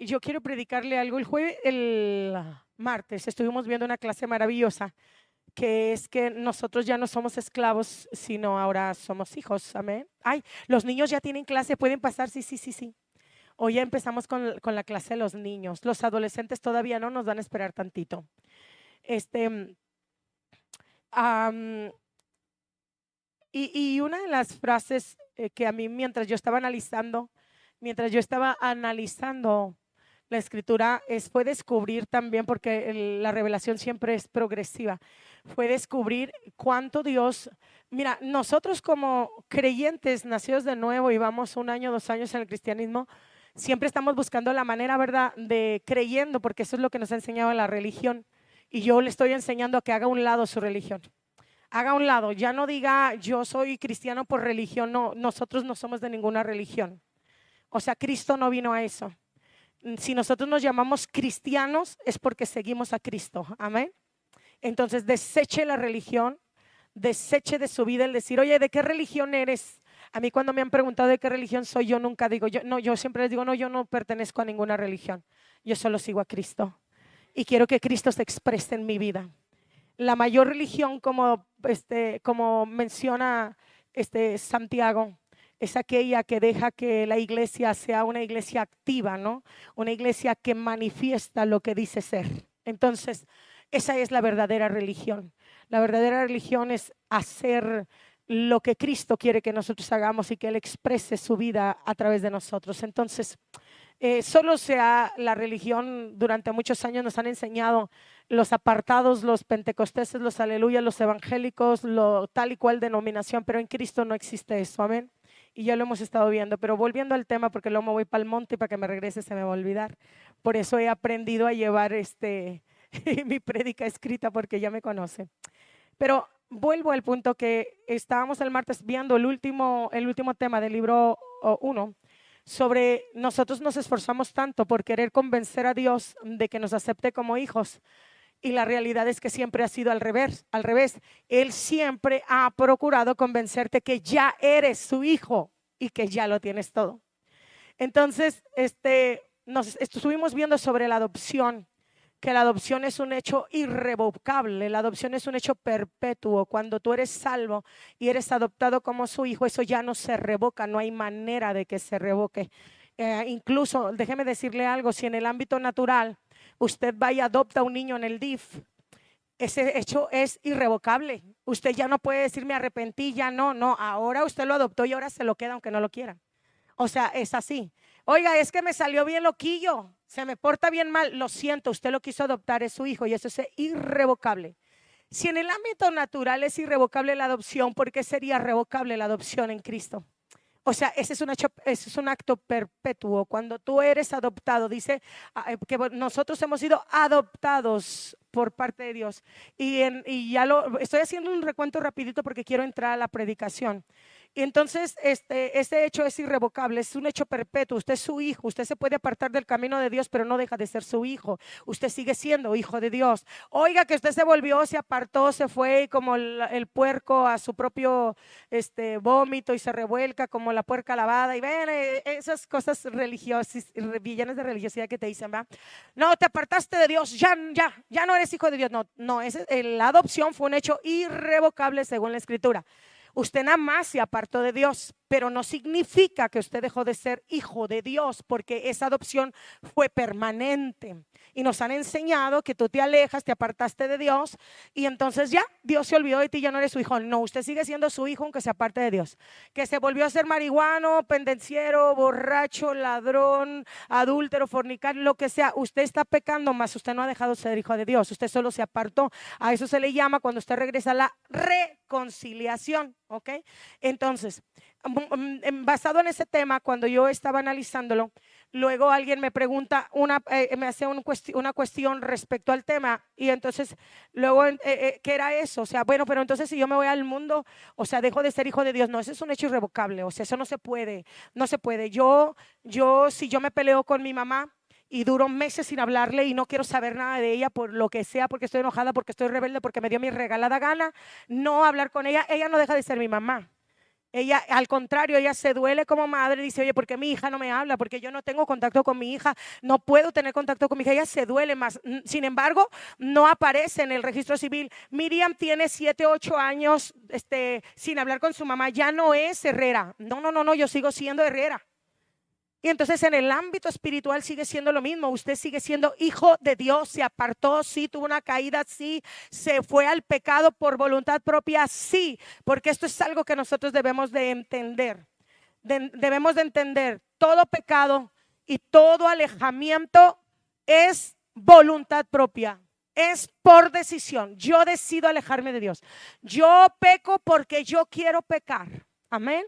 yo quiero predicarle algo. El martes estuvimos viendo una clase maravillosa, que es que nosotros ya no somos esclavos, sino ahora somos hijos. Amén. Ay, los niños ya tienen clase, pueden pasar. Sí, sí, sí, sí. Hoy ya empezamos con la clase de los niños. Los adolescentes todavía no, nos van a esperar tantito. Este, am, y una de las frases que a mí, mientras yo estaba analizando la escritura, fue descubrir también, porque la revelación siempre es progresiva, fue descubrir cuánto Dios, mira, nosotros como creyentes nacidos de nuevo y vamos 1 año, 2 años en el cristianismo, siempre estamos buscando la manera, ¿verdad?, de creyendo, porque eso es lo que nos ha enseñado la religión. Y yo le estoy enseñando a que haga a un lado su religión. Haga a un lado, ya no diga yo soy cristiano por religión. No, nosotros no somos de ninguna religión. O sea, Cristo no vino a eso. Si nosotros nos llamamos cristianos es porque seguimos a Cristo. Amén. Entonces deseche la religión, deseche de su vida el decir, oye, ¿de qué religión eres? A mí cuando me han preguntado de qué religión soy, yo nunca digo, yo siempre les digo, no, yo no pertenezco a ninguna religión. Yo solo sigo a Cristo y quiero que Cristo se exprese en mi vida. La mayor religión, como menciona Santiago, es aquella que deja que la iglesia sea una iglesia activa, ¿no? Una iglesia que manifiesta lo que dice ser. Entonces, esa es la verdadera religión. La verdadera religión es hacer lo que Cristo quiere que nosotros hagamos y que Él exprese su vida a través de nosotros. Entonces, solo sea la religión, durante muchos años nos han enseñado los apartados, los pentecosteses, los aleluyas, los evangélicos, tal y cual denominación, pero en Cristo no existe eso, amén. Y ya lo hemos estado viendo, pero volviendo al tema, porque luego me voy para el monte y para que me regrese se me va a olvidar. Por eso he aprendido a llevar mi prédica escrita, porque ya me conoce. Pero vuelvo al punto que estábamos el martes viendo el último tema del libro 1, sobre nosotros nos esforzamos tanto por querer convencer a Dios de que nos acepte como hijos. Y la realidad es que siempre ha sido al revés, al revés. Él siempre ha procurado convencerte que ya eres su hijo y que ya lo tienes todo. Entonces, nos estuvimos viendo sobre la adopción, que la adopción es un hecho irrevocable, la adopción es un hecho perpetuo. Cuando tú eres salvo y eres adoptado como su hijo, eso ya no se revoca, no hay manera de que se revoque. Incluso, déjeme decirle algo, si en el ámbito natural usted va y adopta a un niño en el DIF, ese hecho es irrevocable. Usted ya no puede decir me arrepentí, ya no, ahora usted lo adoptó y ahora se lo queda aunque no lo quiera. O sea, es así. Oiga, es que me salió bien loquillo, se me porta bien mal, lo siento, usted lo quiso adoptar, es su hijo y eso es irrevocable. Si en el ámbito natural es irrevocable la adopción, ¿por qué sería revocable la adopción en Cristo? O sea, ese es un acto perpetuo. Cuando tú eres adoptado, dice que nosotros hemos sido adoptados por parte de Dios. Y ya lo estoy haciendo un recuento rapidito porque quiero entrar a la predicación. Y entonces este hecho es irrevocable, es un hecho perpetuo. Usted es su hijo, usted se puede apartar del camino de Dios, pero no deja de ser su hijo. Usted sigue siendo hijo de Dios. Oiga, que usted se volvió, se apartó, se fue como el puerco a su propio vómito y se revuelca como la puerca lavada. Y ven, esas cosas religiosas, villanas de religiosidad que te dicen, ¿va? No, te apartaste de Dios, ya no eres hijo de Dios. No, la adopción fue un hecho irrevocable según la Escritura. Usted nada más se apartó de Dios, pero no significa que usted dejó de ser hijo de Dios, porque esa adopción fue permanente. Y nos han enseñado que tú te alejas, te apartaste de Dios y entonces ya Dios se olvidó de ti, ya no eres su hijo. No, usted sigue siendo su hijo aunque se aparte de Dios. Que se volvió a ser marihuano, pendenciero, borracho, ladrón, adúltero, fornicario, lo que sea. Usted está pecando, más usted no ha dejado de ser hijo de Dios. Usted solo se apartó. A eso se le llama, cuando usted regresa, a la reconciliación. ¿Ok? Entonces, basado en ese tema, cuando yo estaba analizándolo, luego alguien me pregunta, me hace una cuestión respecto al tema, y entonces luego, ¿qué era eso? O sea, bueno, pero entonces si yo me voy al mundo, o sea, dejo de ser hijo de Dios. No, ese es un hecho irrevocable, o sea, eso no se puede, no se puede. Si yo me peleo con mi mamá y duro meses sin hablarle y no quiero saber nada de ella por lo que sea, porque estoy enojada, porque estoy rebelde, porque me dio mi regalada gana no hablar con ella, ella no deja de ser mi mamá. Ella, al contrario, ella se duele como madre, dice, oye, ¿por qué mi hija no me habla? Porque yo no tengo contacto con mi hija, no puedo tener contacto con mi hija. Ella se duele más. Sin embargo, no aparece en el registro civil. Miriam tiene 7, 8 años sin hablar con su mamá. Ya no es Herrera. No, yo sigo siendo Herrera. Y entonces en el ámbito espiritual sigue siendo lo mismo. Usted sigue siendo hijo de Dios. Se apartó, sí, tuvo una caída, sí. Se fue al pecado por voluntad propia, sí. Porque esto es algo que nosotros debemos de entender. Debemos de entender, todo pecado y todo alejamiento es voluntad propia. Es por decisión. Yo decido alejarme de Dios. Yo peco porque yo quiero pecar. Amén.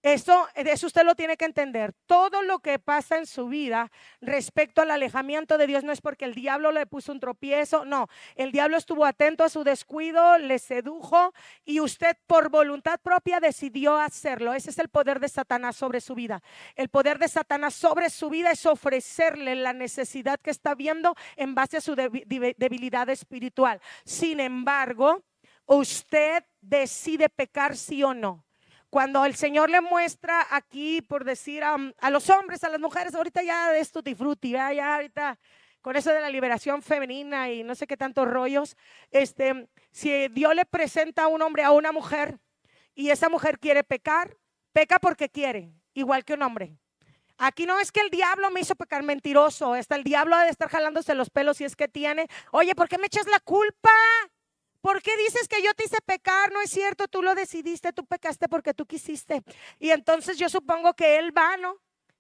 Eso usted lo tiene que entender. Todo lo que pasa en su vida respecto al alejamiento de Dios no es porque el diablo le puso un tropiezo. No, el diablo estuvo atento a su descuido, le sedujo y usted por voluntad propia decidió hacerlo. Ese es el poder de Satanás sobre su vida. El poder de Satanás sobre su vida es ofrecerle la necesidad que está viendo en base a su debilidad espiritual. Sin embargo, usted decide pecar sí o no. Cuando el Señor le muestra aquí, por decir a los hombres, a las mujeres, ahorita ya es tutti frutti, ya ahorita con eso de la liberación femenina y no sé qué tantos rollos, si Dios le presenta a un hombre a una mujer y esa mujer quiere pecar, peca porque quiere, igual que un hombre. Aquí no es que el diablo me hizo pecar, mentiroso, hasta el diablo ha de estar jalándose los pelos si es que tiene. Oye, ¿por qué me echas la culpa? ¿Por qué dices que yo te hice pecar? No es cierto, tú lo decidiste, tú pecaste porque tú quisiste. Y entonces yo supongo que él va, ¿no?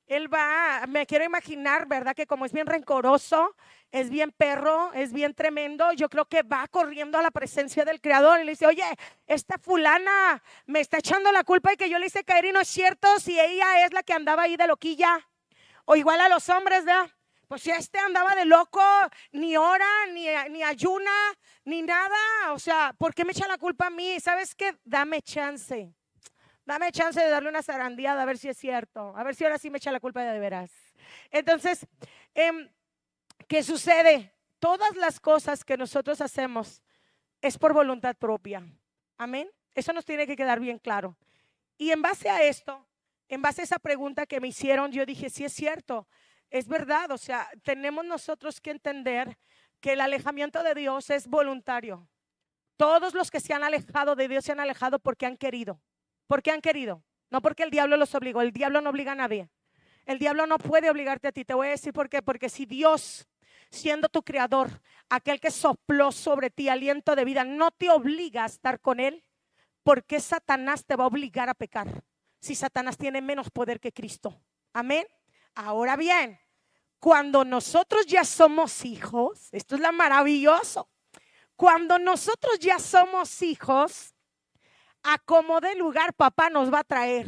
Él va, me quiero imaginar, ¿verdad? Que como es bien rencoroso, es bien perro, es bien tremendo, yo creo que va corriendo a la presencia del Creador y le dice, oye, esta fulana me está echando la culpa de que yo le hice caer y no es cierto si ella es la que andaba ahí de loquilla. O igual a los hombres, ¿verdad? Pues si andaba de loco, ni ora, ni ayuna, ni nada. O sea, ¿por qué me echa la culpa a mí? ¿Sabes qué? Dame chance. Dame chance de darle una zarandeada a ver si es cierto. A ver si ahora sí me echa la culpa de veras. Entonces, ¿qué sucede? Todas las cosas que nosotros hacemos es por voluntad propia. Amén. Eso nos tiene que quedar bien claro. Y en base a esto, en base a esa pregunta que me hicieron, yo dije, sí es cierto. Es verdad, o sea, tenemos nosotros que entender que el alejamiento de Dios es voluntario. Todos los que se han alejado de Dios se han alejado porque han querido. ¿Por qué han querido? No porque el diablo los obligó. El diablo no obliga a nadie. El diablo no puede obligarte a ti. Te voy a decir por qué. Porque si Dios, siendo tu creador, aquel que sopló sobre ti aliento de vida, no te obliga a estar con él, ¿por qué Satanás te va a obligar a pecar? Si Satanás tiene menos poder que Cristo. Amén. Ahora bien, cuando nosotros ya somos hijos, esto es lo maravilloso. Cuando nosotros ya somos hijos, a como de lugar papá nos va a traer.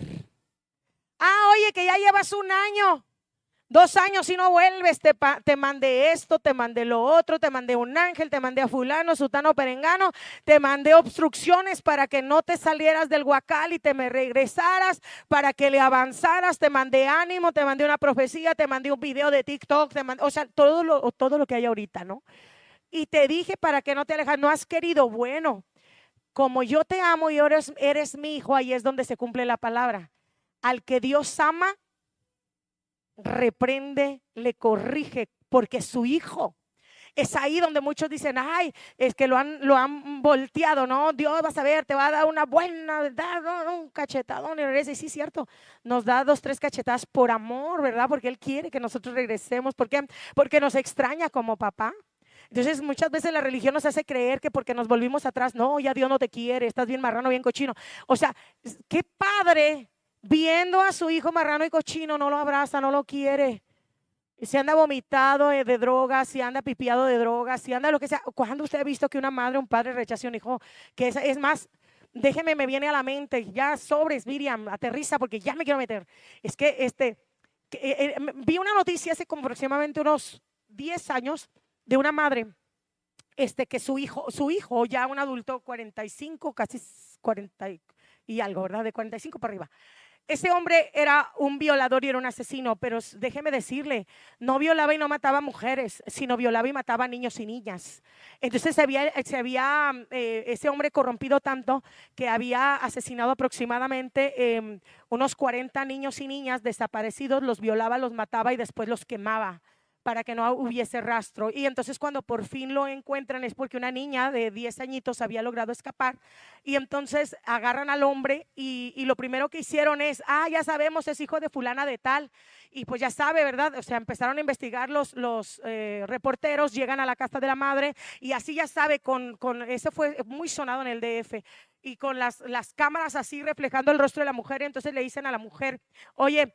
Oye, que ya llevas 1 año, 2 años y no vuelves, te mandé esto, te mandé lo otro, te mandé un ángel, te mandé a fulano, sutano, perengano, te mandé obstrucciones para que no te salieras del huacal y te me regresaras, para que le avanzaras, te mandé ánimo, te mandé una profecía, te mandé un video de TikTok, o sea, todo lo que hay ahorita, ¿no? Y te dije para que no te alejas, no has querido, bueno, como yo te amo y eres mi hijo, ahí es donde se cumple la palabra. Al que Dios ama, reprende, le corrige, porque es su hijo. Es ahí donde muchos dicen, ay, es que lo han volteado, ¿no? Dios, vas a ver, te va a dar una buena, ¿verdad? Un cachetadón. Y sí, es cierto, nos da 2, 3 cachetadas por amor, ¿verdad? Porque Él quiere que nosotros regresemos. ¿Por qué? Porque nos extraña como papá. Entonces muchas veces la religión nos hace creer que porque nos volvimos atrás, no, ya Dios no te quiere, estás bien marrano, bien cochino. O sea, qué padre viendo a su hijo marrano y cochino, no lo abraza, no lo quiere. Si anda vomitado de drogas, si anda pipiado de drogas, si anda lo que sea. ¿Cuándo usted ha visto que una madre o un padre rechace a un hijo? Que es más, déjeme, me viene a la mente, ya sobres, Miriam, aterriza porque ya me quiero meter. Es que vi una noticia hace como aproximadamente unos 10 años de una madre que su hijo ya un adulto 45, casi 40, y algo, ¿verdad? De 45 para arriba. Ese hombre era un violador y era un asesino, pero déjeme decirle, no violaba y no mataba mujeres, sino violaba y mataba niños y niñas. Entonces ese hombre corrompido tanto que había asesinado aproximadamente unos 40 niños y niñas desaparecidos, los violaba, los mataba y después los quemaba para que no hubiese rastro. Y entonces cuando por fin lo encuentran es porque una niña de 10 añitos había logrado escapar, y entonces agarran al hombre y lo primero que hicieron es, ya sabemos, es hijo de fulana de tal, y pues ya sabe, ¿verdad? O sea, empezaron a investigar los reporteros, llegan a la casa de la madre y así ya sabe, eso fue muy sonado en el DF, y con las cámaras así reflejando el rostro de la mujer. Y entonces le dicen a la mujer, oye,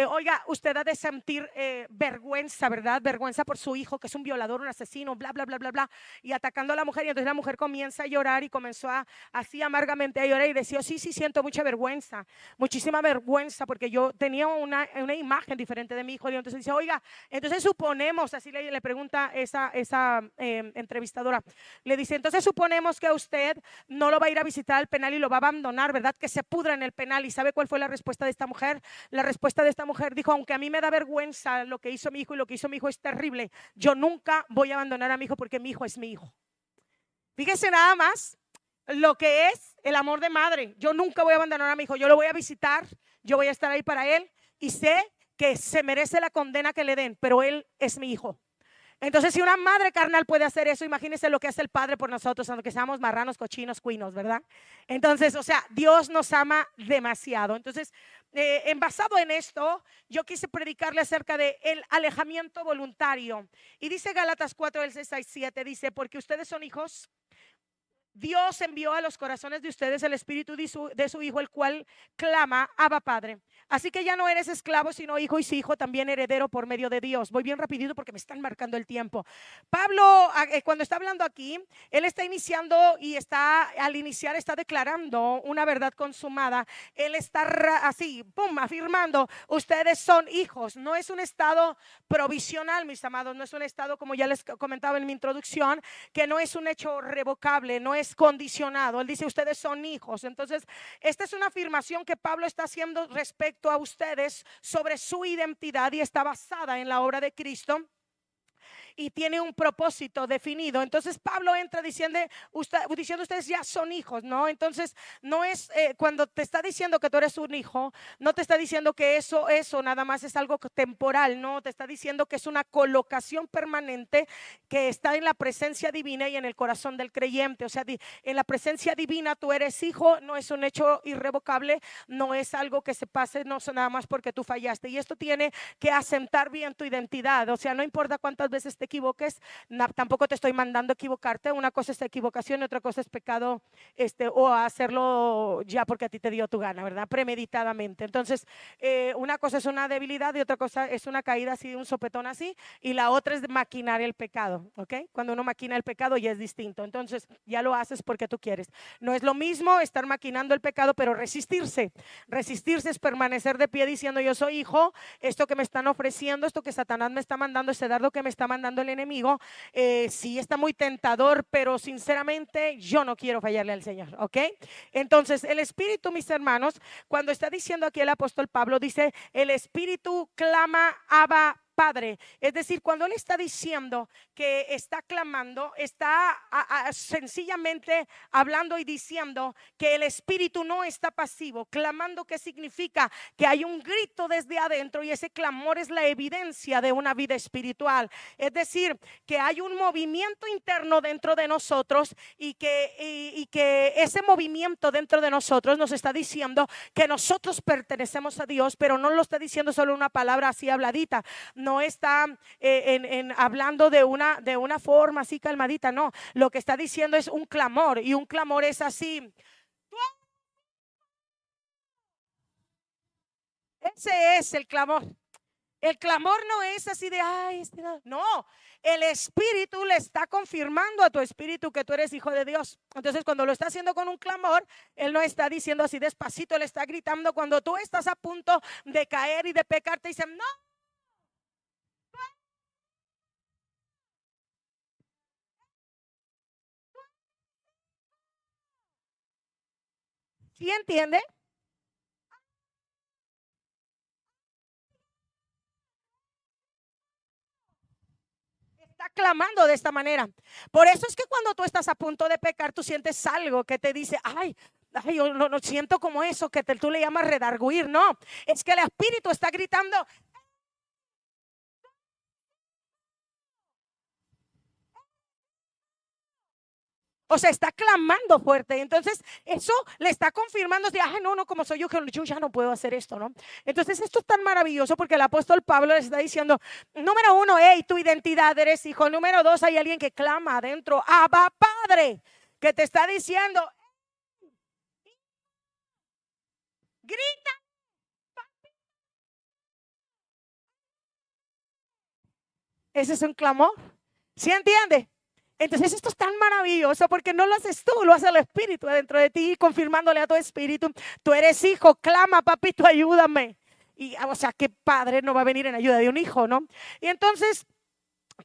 oiga, usted ha de sentir vergüenza, ¿verdad? Vergüenza por su hijo, que es un violador, un asesino, bla, bla, bla, bla, bla, y atacando a la mujer. Y entonces la mujer comienza a llorar y comenzó así amargamente a llorar y decía, sí, sí, siento mucha vergüenza, muchísima vergüenza, porque yo tenía una imagen diferente de mi hijo. Y entonces dice, oiga, entonces suponemos, así le pregunta esa entrevistadora, le dice, entonces suponemos que usted no lo va a ir a visitar al penal y lo va a abandonar, ¿verdad? Que se pudra en el penal. ¿Y sabe cuál fue la respuesta de esta mujer? La respuesta de esta mujer dijo, aunque a mí me da vergüenza lo que hizo mi hijo y lo que hizo mi hijo es terrible, yo nunca voy a abandonar a mi hijo porque mi hijo es mi hijo. Fíjese nada más lo que es el amor de madre. Yo nunca voy a abandonar a mi hijo, yo lo voy a visitar, yo voy a estar ahí para él y sé que se merece la condena que le den, pero él es mi hijo. Entonces, si una madre carnal puede hacer eso, imagínense lo que hace el Padre por nosotros, aunque seamos marranos, cochinos, cuinos, ¿verdad? Entonces, o sea, Dios nos ama demasiado. Entonces, basado en esto, yo quise predicarle acerca de el alejamiento voluntario. Y dice Gálatas 4, del 6 al 7, dice, porque ustedes son hijos, Dios envió a los corazones de ustedes el espíritu de su Hijo, el cual clama, Abba Padre. Así que ya no eres esclavo, sino hijo, y si hijo, también heredero por medio de Dios. Voy bien rapidito porque me están marcando el tiempo. Pablo, cuando está hablando aquí, él está iniciando y al iniciar está declarando una verdad consumada. Él está así, pum, afirmando, ustedes son hijos. No es un estado provisional, mis amados, no es un estado, como ya les comentaba en mi introducción, que no es un hecho revocable, no es condicionado. Él dice, ustedes son hijos. Entonces, esta es una afirmación que Pablo está haciendo respecto a ustedes sobre su identidad y está basada en la obra de Cristo y tiene un propósito definido. Entonces Pablo entra diciendo ustedes ya son hijos, ¿no? Entonces no es cuando te está diciendo que tú eres un hijo, no te está diciendo que eso nada más es algo temporal, no, te está diciendo que es una colocación permanente que está en la presencia divina y en el corazón del creyente. O sea, en la presencia divina tú eres hijo, no es un hecho irrevocable, no es algo que se pase, no nada más porque tú fallaste. Y esto tiene que asentar bien tu identidad. O sea, no importa cuántas veces te equivoques, tampoco te estoy mandando a equivocarte. Una cosa es equivocación y otra cosa es pecado, o hacerlo ya porque a ti te dio tu gana, ¿verdad? Premeditadamente. Entonces, una cosa es una debilidad y otra cosa es una caída así, un sopetón así, y la otra es maquinar el pecado, ¿ok? Cuando uno maquina el pecado ya es distinto. Entonces, ya lo haces porque tú quieres. No es lo mismo estar maquinando el pecado, pero resistirse. Resistirse es permanecer de pie diciendo, yo soy hijo, esto que me están ofreciendo, esto que Satanás me está mandando, ese dardo que me está mandando el enemigo, sí está muy tentador, pero sinceramente yo no quiero fallarle al Señor, ¿ok? Entonces el Espíritu, mis hermanos, cuando está diciendo aquí el apóstol Pablo, dice, el Espíritu clama, Abba Padre. Es decir, cuando él está diciendo que está clamando, está sencillamente hablando y diciendo que el Espíritu no está pasivo. Clamando, ¿qué significa? Que hay un grito desde adentro y ese clamor es la evidencia de una vida espiritual. Es decir, que hay un movimiento interno dentro de nosotros y que ese movimiento dentro de nosotros nos está diciendo que nosotros pertenecemos a Dios, pero no lo está diciendo solo una palabra así habladita. No está hablando de una forma así calmadita, no. Lo que está diciendo es un clamor, y un clamor es así. Ese es el clamor. El clamor no es así de, no, el Espíritu le está confirmando a tu espíritu que tú eres hijo de Dios. Entonces, cuando lo está haciendo con un clamor, él no está diciendo así despacito, él está gritando. Cuando tú estás a punto de caer y de pecar, te dicen, no. ¿Sí entiende? Está clamando de esta manera. Por eso es que cuando tú estás a punto de pecar, tú sientes algo que te dice, ay, yo no siento como eso que tú le llamas redarguir. No, es que el espíritu está gritando. O sea, está clamando fuerte. Entonces, eso le está confirmando de, ay, no, como soy yo, que yo ya no puedo hacer esto, ¿no? Entonces, esto es tan maravilloso porque el apóstol Pablo les está diciendo, número uno, hey, tu identidad, eres hijo. Número dos, hay alguien que clama adentro, Abba, Padre, que te está diciendo, grita. Ese es un clamor. ¿Sí entiende? Entonces esto es tan maravilloso porque no lo haces tú, lo hace el Espíritu dentro de ti, confirmándole a tu espíritu, tú eres hijo, clama, papito, ayúdame. Y o sea, ¿qué padre no va a venir en ayuda de un hijo, no? Y entonces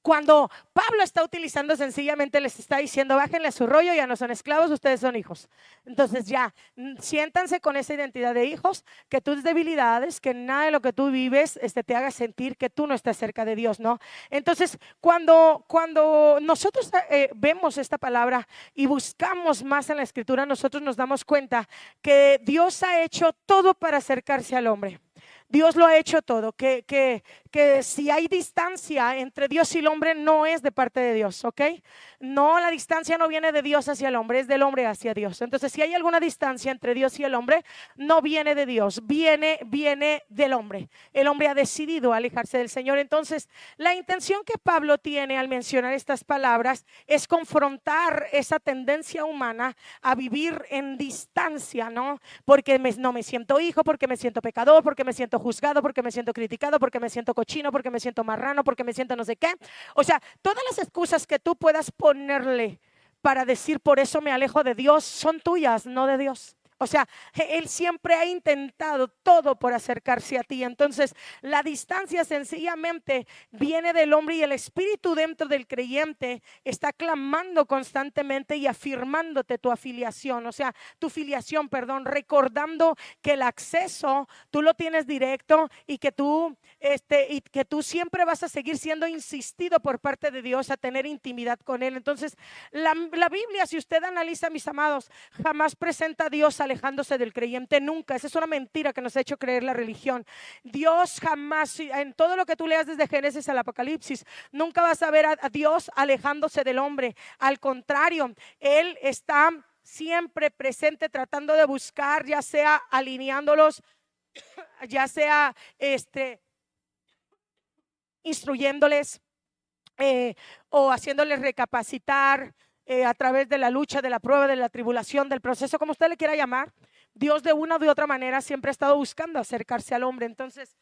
cuando Pablo está utilizando, sencillamente les está diciendo, bájenle a su rollo, ya no son esclavos, ustedes son hijos. Entonces ya, siéntanse con esa identidad de hijos, que tus debilidades, que nada de lo que tú vives te haga sentir que tú no estás cerca de Dios, ¿no? Entonces, cuando nosotros vemos esta palabra y buscamos más en la escritura, nosotros nos damos cuenta que Dios ha hecho todo para acercarse al hombre. Dios lo ha hecho todo, que si hay distancia entre Dios y el hombre no es de parte de Dios, ¿ok? No, la distancia no viene de Dios hacia el hombre, es del hombre hacia Dios. Entonces, si hay alguna distancia entre Dios y el hombre, no viene de Dios, viene del hombre. El hombre ha decidido alejarse del Señor. Entonces, la intención que Pablo tiene al mencionar estas palabras es confrontar esa tendencia humana a vivir en distancia, ¿no? Porque no me siento hijo, porque me siento pecador, porque me siento juzgado, porque me siento criticado, porque me siento cochino, porque me siento marrano, porque me siento no sé qué. O sea, todas las excusas que tú puedas ponerle para decir por eso me alejo de Dios son tuyas, no de Dios. O sea, Él siempre ha intentado todo por acercarse a ti. Entonces, la distancia sencillamente viene del hombre y el espíritu dentro del creyente está clamando constantemente y afirmándote tu afiliación. O sea, tu filiación, perdón, recordando que el acceso tú lo tienes directo y que tú siempre vas a seguir siendo insistido por parte de Dios a tener intimidad con Él. Entonces, la Biblia, si usted analiza, mis amados, jamás presenta a Dios alejándose del creyente, nunca. Esa es una mentira que nos ha hecho creer la religión. Dios jamás, en todo lo que tú leas desde Génesis al Apocalipsis, nunca vas a ver a Dios alejándose del hombre. Al contrario, Él está siempre presente tratando de buscar, ya sea alineándolos, ya sea instruyéndoles, o haciéndoles recapacitar a través de la lucha, de la prueba, de la tribulación, del proceso, como usted le quiera llamar. Dios de una u de otra manera siempre ha estado buscando acercarse al hombre. Entonces,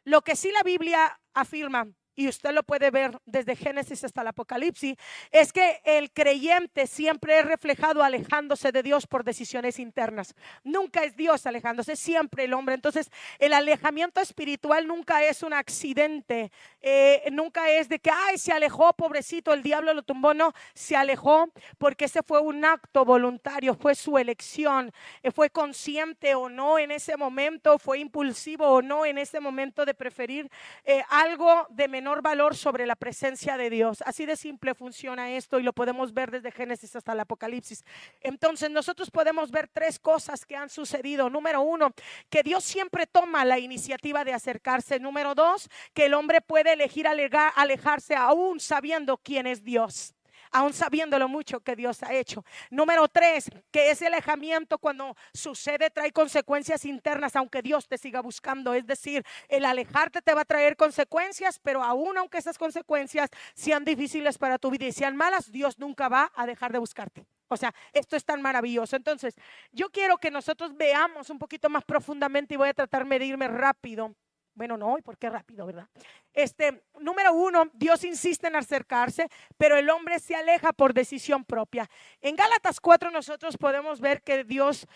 lo que sí la Biblia afirma, y usted lo puede ver desde Génesis hasta el Apocalipsis, es que el creyente siempre es reflejado alejándose de Dios por decisiones internas. Nunca es Dios alejándose, siempre el hombre. Entonces, el alejamiento espiritual nunca es un accidente, nunca es de que, ay, se alejó, pobrecito, el diablo lo tumbó. No, se alejó porque ese fue un acto voluntario, fue su elección, fue consciente o no en ese momento, fue impulsivo o no en ese momento de preferir algo de menor valor sobre la presencia de Dios. Así de simple funciona esto y lo podemos ver desde Génesis hasta el Apocalipsis. Entonces nosotros podemos ver tres cosas que han sucedido. Número uno, que Dios siempre toma la iniciativa de acercarse. Número dos, que el hombre puede elegir alejarse aún sabiendo quién es Dios, aún sabiendo lo mucho que Dios ha hecho. Número tres, que ese alejamiento cuando sucede trae consecuencias internas, aunque Dios te siga buscando. Es decir, el alejarte te va a traer consecuencias, pero aún aunque esas consecuencias sean difíciles para tu vida y sean malas, Dios nunca va a dejar de buscarte. O sea, esto es tan maravilloso. Entonces, yo quiero que nosotros veamos un poquito más profundamente y voy a tratarme de irme rápido. Bueno, no, ¿y por qué rápido, verdad? Número uno, Dios insiste en acercarse, pero el hombre se aleja por decisión propia. En Gálatas 4 nosotros podemos ver que Dios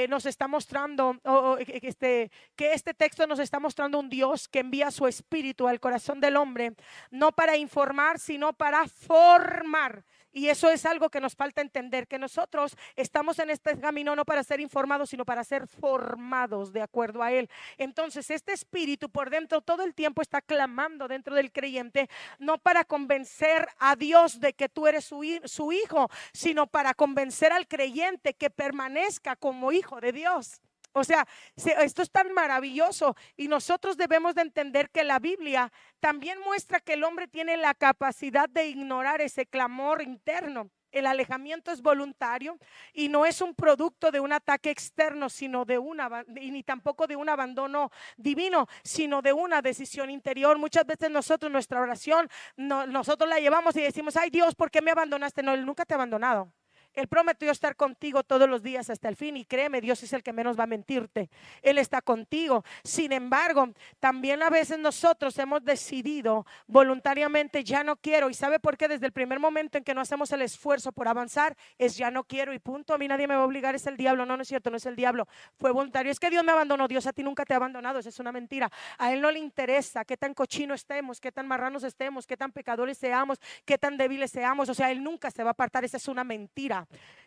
nos está mostrando, que este texto nos está mostrando un Dios que envía su espíritu al corazón del hombre, no para informar, sino para formar. Y eso es algo que nos falta entender, que nosotros estamos en este camino no para ser informados, sino para ser formados de acuerdo a Él. Entonces, este espíritu por dentro todo el tiempo está clamando dentro del creyente, no para convencer a Dios de que tú eres su hijo, sino para convencer al creyente que permanezca como hijo de Dios. O sea, esto es tan maravilloso y nosotros debemos de entender que la Biblia también muestra que el hombre tiene la capacidad de ignorar ese clamor interno. El alejamiento es voluntario y no es un producto de un ataque externo, sino de ni tampoco de un abandono divino, sino de una decisión interior. Muchas veces nosotros, nuestra oración, nosotros la llevamos y decimos, ay Dios, ¿por qué me abandonaste? No, Él nunca te ha abandonado. Él prometió estar contigo todos los días hasta el fin y créeme, Dios es el que menos va a mentirte. Él está contigo. Sin embargo, también a veces nosotros hemos decidido voluntariamente ya no quiero. ¿Y sabe por qué? Desde el primer momento en que no hacemos el esfuerzo por avanzar es ya no quiero y punto. A mí nadie me va a obligar, es el diablo. No, no es cierto, no es el diablo. Fue voluntario. Es que Dios me abandonó. Dios a ti nunca te ha abandonado. Esa es una mentira. A Él no le interesa qué tan cochino estemos, qué tan marranos estemos, qué tan pecadores seamos, qué tan débiles seamos. O sea, Él nunca se va a apartar. Esa es una mentira.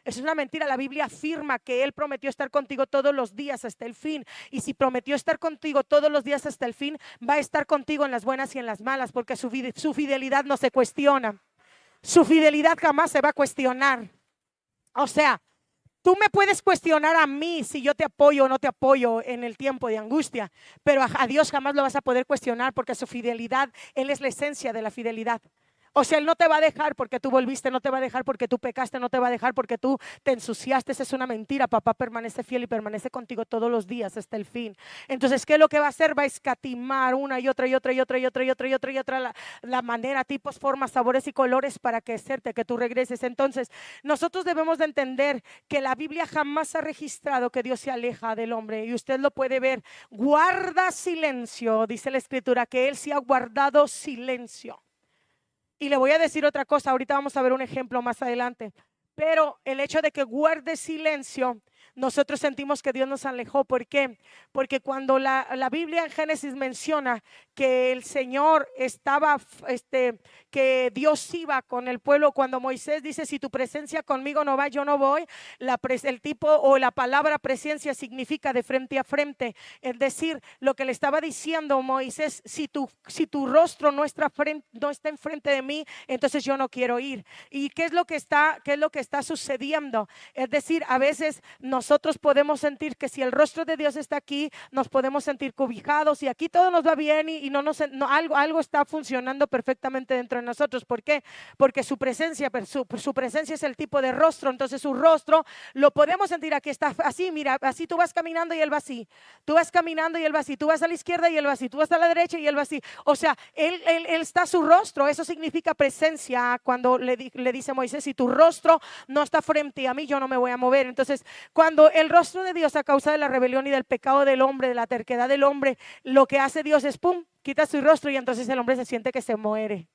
Es una mentira. La Biblia afirma que Él prometió estar contigo todos los días hasta el fin. Y si prometió estar contigo todos los días hasta el fin, va a estar contigo en las buenas y en las malas, porque su fidelidad no se cuestiona. Su fidelidad jamás se va a cuestionar. O sea, tú me puedes cuestionar a mí si yo te apoyo o no te apoyo en el tiempo de angustia, pero a Dios jamás lo vas a poder cuestionar, porque su fidelidad, Él es la esencia de la fidelidad. O sea, Él no te va a dejar porque tú volviste, no te va a dejar porque tú pecaste, no te va a dejar porque tú te ensuciaste. Esa es una mentira. Papá permanece fiel y permanece contigo todos los días hasta el fin. Entonces, ¿qué es lo que va a hacer? Va a escatimar una y otra la manera, tipos, formas, sabores y colores para que hacerte que tú regreses. Entonces, nosotros debemos de entender que la Biblia jamás ha registrado que Dios se aleja del hombre, y usted lo puede ver. Guarda silencio, dice la Escritura, que Él sí ha guardado silencio. Y le voy a decir otra cosa, ahorita vamos a ver un ejemplo más adelante, pero el hecho de que guarde silencio, nosotros sentimos que Dios nos alejó. ¿Por qué? Porque cuando la Biblia en Génesis menciona que el Señor estaba, que Dios iba con el pueblo, cuando Moisés dice, si tu presencia conmigo no va, yo no voy, el tipo o la palabra presencia significa de frente a frente. Es decir, lo que le estaba diciendo Moisés, si tu rostro no está enfrente de mí, entonces yo no quiero ir. ¿Y qué es lo que está sucediendo? Es decir, a veces nosotros podemos sentir que si el rostro de Dios está aquí, nos podemos sentir cobijados y aquí todo nos va bien y algo está funcionando perfectamente dentro de nosotros. ¿Por qué? Porque su presencia es el tipo de rostro. Entonces su rostro lo podemos sentir, aquí está así, mira, así tú vas caminando y Él va así, tú vas caminando y Él va así, tú vas a la izquierda y Él va así, tú vas a la derecha y Él va así. O sea, Él está su rostro. Eso significa presencia. Cuando le dice a Moisés, si tu rostro no está frente a mí, yo no me voy a mover. Entonces, cuando el rostro de Dios, a causa de la rebelión y del pecado del hombre, de la terquedad del hombre, lo que hace Dios es pum, quita su rostro y entonces el hombre se siente que se muere.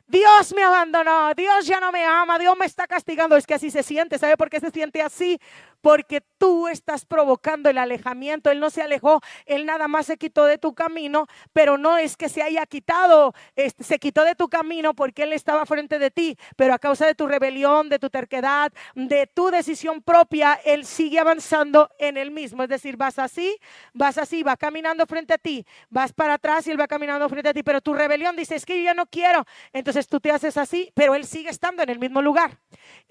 Dios me abandonó, Dios ya no me ama, Dios me está castigando. Es que así se siente. ¿Sabe por qué se siente así? Porque tú estás provocando el alejamiento. Él no se alejó, Él nada más se quitó de tu camino, pero no es que se haya quitado, se quitó de tu camino porque Él estaba frente de ti, pero a causa de tu rebelión, de tu terquedad, de tu decisión propia, Él sigue avanzando en Él mismo. Es decir, vas así, va caminando frente a ti, vas para atrás y Él va caminando frente a ti, pero tu rebelión dice, es que yo ya no quiero. Entonces tú te haces así, pero Él sigue estando en el mismo lugar.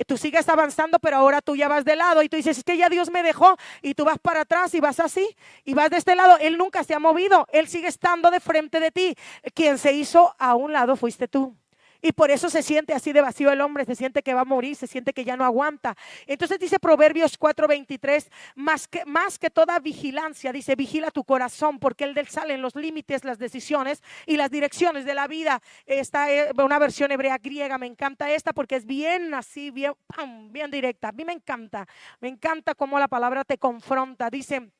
Tú sigues avanzando, pero ahora tú ya vas de lado y tú dices, es que ya Dios me dejó, y tú vas para atrás y vas así y vas de este lado. Él nunca se ha movido, Él sigue estando de frente de ti. Quien se hizo a un lado fuiste tú. Y por eso se siente así de vacío el hombre, se siente que va a morir, se siente que ya no aguanta. Entonces dice Proverbios 4:23, más que toda vigilancia, dice, vigila tu corazón, porque él sale en los límites, las decisiones y las direcciones de la vida. Esta es una versión hebrea griega, me encanta esta porque es bien así, bien, ¡pam!, bien directa. A mí me encanta cómo la palabra te confronta. Dice,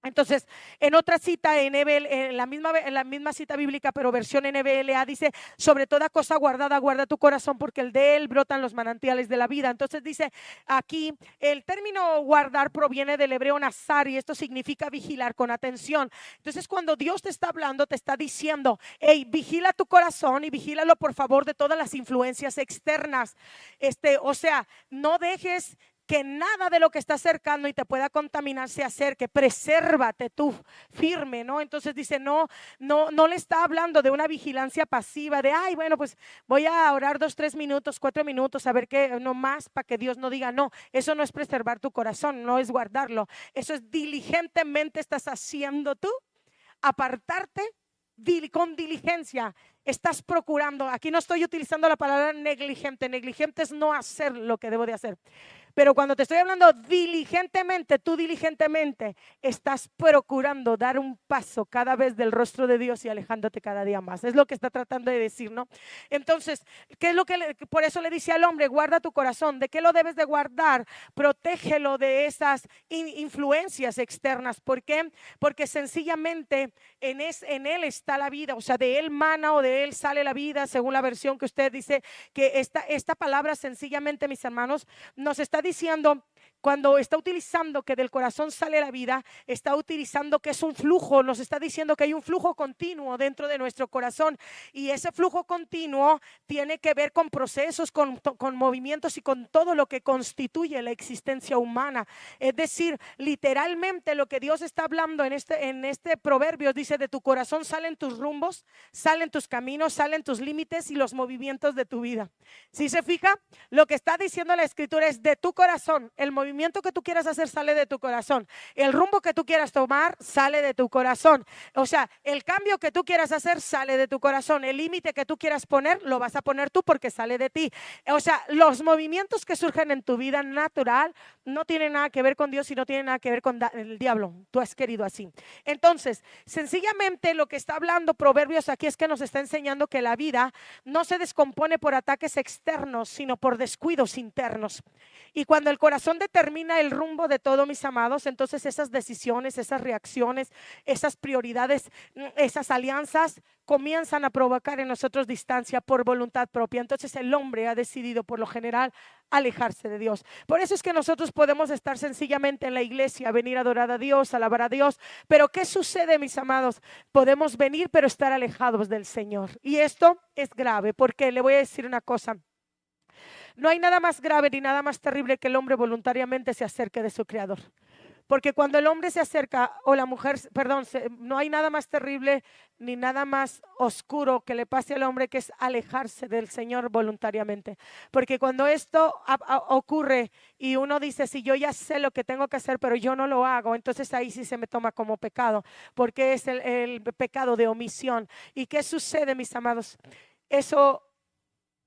Entonces, en otra cita, en la misma cita bíblica, pero versión NBLA, dice: sobre toda cosa guardada, guarda tu corazón, porque el de él brotan los manantiales de la vida. Entonces dice aquí, el término guardar proviene del hebreo nazar, y esto significa vigilar con atención. Entonces, cuando Dios te está hablando, te está diciendo: hey, vigila tu corazón y vigílalo, por favor, de todas las influencias externas. O sea, no dejes que nada de lo que está cercano y te pueda contaminar se acerque. Presérvate tú firme, ¿no? Entonces dice, no le está hablando de una vigilancia pasiva, de, ay, bueno, pues voy a orar 2, 3 minutos, 4 minutos, a ver qué, no más, para que Dios no diga. No, eso no es preservar tu corazón, no es guardarlo. Eso es diligentemente estás haciendo tú, apartarte con diligencia. Estás procurando. Aquí no estoy utilizando la palabra negligente. Negligente es no hacer lo que debo de hacer. Pero cuando te estoy hablando diligentemente, tú diligentemente estás procurando dar un paso cada vez del rostro de Dios y alejándote cada día más. Es lo que está tratando de decir, ¿no? Entonces, ¿qué es lo que por eso le dice al hombre? Guarda tu corazón. ¿De qué lo debes de guardar? Protégelo de esas influencias externas. ¿Por qué? Porque sencillamente en él está la vida. O sea, de él mana o de él sale la vida, según la versión que usted dice. Que esta palabra sencillamente, mis hermanos, nos está diciendo, cuando está utilizando que del corazón sale la vida, está utilizando que es un flujo, nos está diciendo que hay un flujo continuo dentro de nuestro corazón, y ese flujo continuo tiene que ver con procesos, con movimientos y con todo lo que constituye la existencia humana. Es decir, literalmente lo que Dios está hablando en este proverbio, dice: de tu corazón salen tus rumbos, salen tus caminos, salen tus límites y los movimientos de tu vida. Si se fija, lo que está diciendo la escritura es: de tu corazón, el movimiento que tú quieras hacer sale de tu corazón, el rumbo que tú quieras tomar sale de tu corazón. O sea, el cambio que tú quieras hacer sale de tu corazón, el límite que tú quieras poner lo vas a poner tú porque sale de ti. O sea, los movimientos que surgen en tu vida natural no tienen nada que ver con Dios y no tienen nada que ver con el diablo. Tú has querido así. Entonces, sencillamente lo que está hablando Proverbios aquí es que nos está enseñando que la vida no se descompone por ataques externos, sino por descuidos internos. Y cuando el corazón determina el rumbo de todo, mis amados, entonces esas decisiones, esas reacciones, esas prioridades, esas alianzas comienzan a provocar en nosotros distancia por voluntad propia. Entonces el hombre ha decidido por lo general alejarse de Dios. Por eso es que nosotros podemos estar sencillamente en la iglesia, venir a adorar a Dios, alabar a Dios. Pero ¿qué sucede, mis amados? Podemos venir pero estar alejados del Señor. Y esto es grave, porque le voy a decir una cosa. No hay nada más grave ni nada más terrible que el hombre voluntariamente se acerque de su creador. Porque cuando el hombre se acerca, o la mujer, perdón, no hay nada más terrible ni nada más oscuro que le pase al hombre, que es alejarse del Señor voluntariamente. Porque cuando esto ocurre y uno dice: si yo ya sé lo que tengo que hacer, pero yo no lo hago, entonces ahí sí se me toma como pecado, porque es el pecado de omisión. ¿Y qué sucede, mis amados? Eso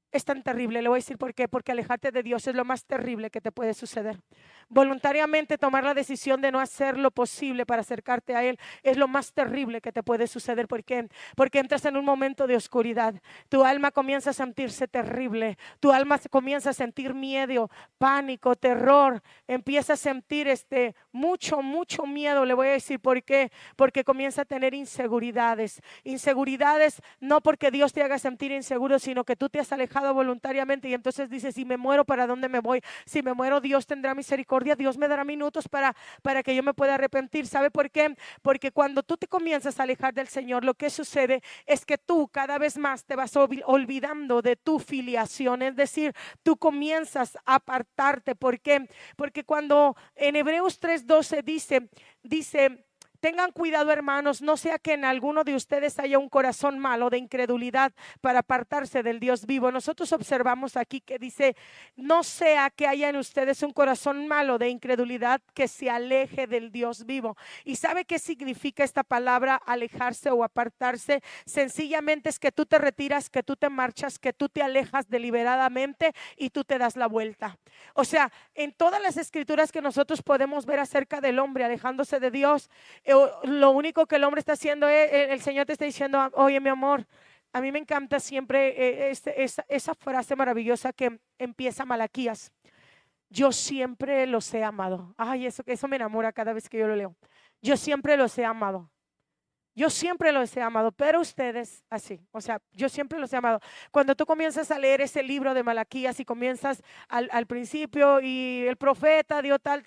es tan terrible. Le voy a decir por qué. Porque alejarte de Dios es lo más terrible que te puede suceder. Voluntariamente tomar la decisión de no hacer lo posible para acercarte a Él es lo más terrible que te puede suceder. ¿Por qué? Porque entras en un momento de oscuridad. Tu alma comienza a sentirse terrible. Tu alma comienza a sentir miedo, pánico, terror. Empieza a sentir mucho miedo. Le voy a decir por qué. Porque comienza a tener inseguridades. Inseguridades no porque Dios te haga sentir inseguro, sino que tú te has alejado voluntariamente, y entonces dices: si me muero, ¿para dónde me voy? Si me muero, Dios tendrá misericordia, Dios me dará minutos para que yo me pueda arrepentir. ¿Sabe por qué? Porque cuando tú te comienzas a alejar del Señor, lo que sucede es que tú cada vez más te vas olvidando de tu filiación. Es decir, tú comienzas a apartarte. ¿Por qué? Porque cuando en Hebreos 3:12 dice: tengan cuidado, hermanos, no sea que en alguno de ustedes haya un corazón malo de incredulidad para apartarse del Dios vivo. Nosotros observamos aquí que dice: no sea que haya en ustedes un corazón malo de incredulidad que se aleje del Dios vivo. ¿Y sabe qué significa esta palabra, alejarse o apartarse? Sencillamente es que tú te retiras, que tú te marchas, que tú te alejas deliberadamente y tú te das la vuelta. O sea, en todas las escrituras que nosotros podemos ver acerca del hombre alejándose de Dios, lo único que el hombre está haciendo es, el Señor te está diciendo: oye, mi amor, a mí me encanta siempre esa frase maravillosa que empieza Malaquías: yo siempre los he amado. Ay, eso me enamora cada vez que yo lo leo. Yo siempre los he amado. Yo siempre los he amado, pero ustedes así, o sea, yo siempre los he amado. Cuando tú comienzas a leer ese libro de Malaquías y comienzas al principio y el profeta dio tal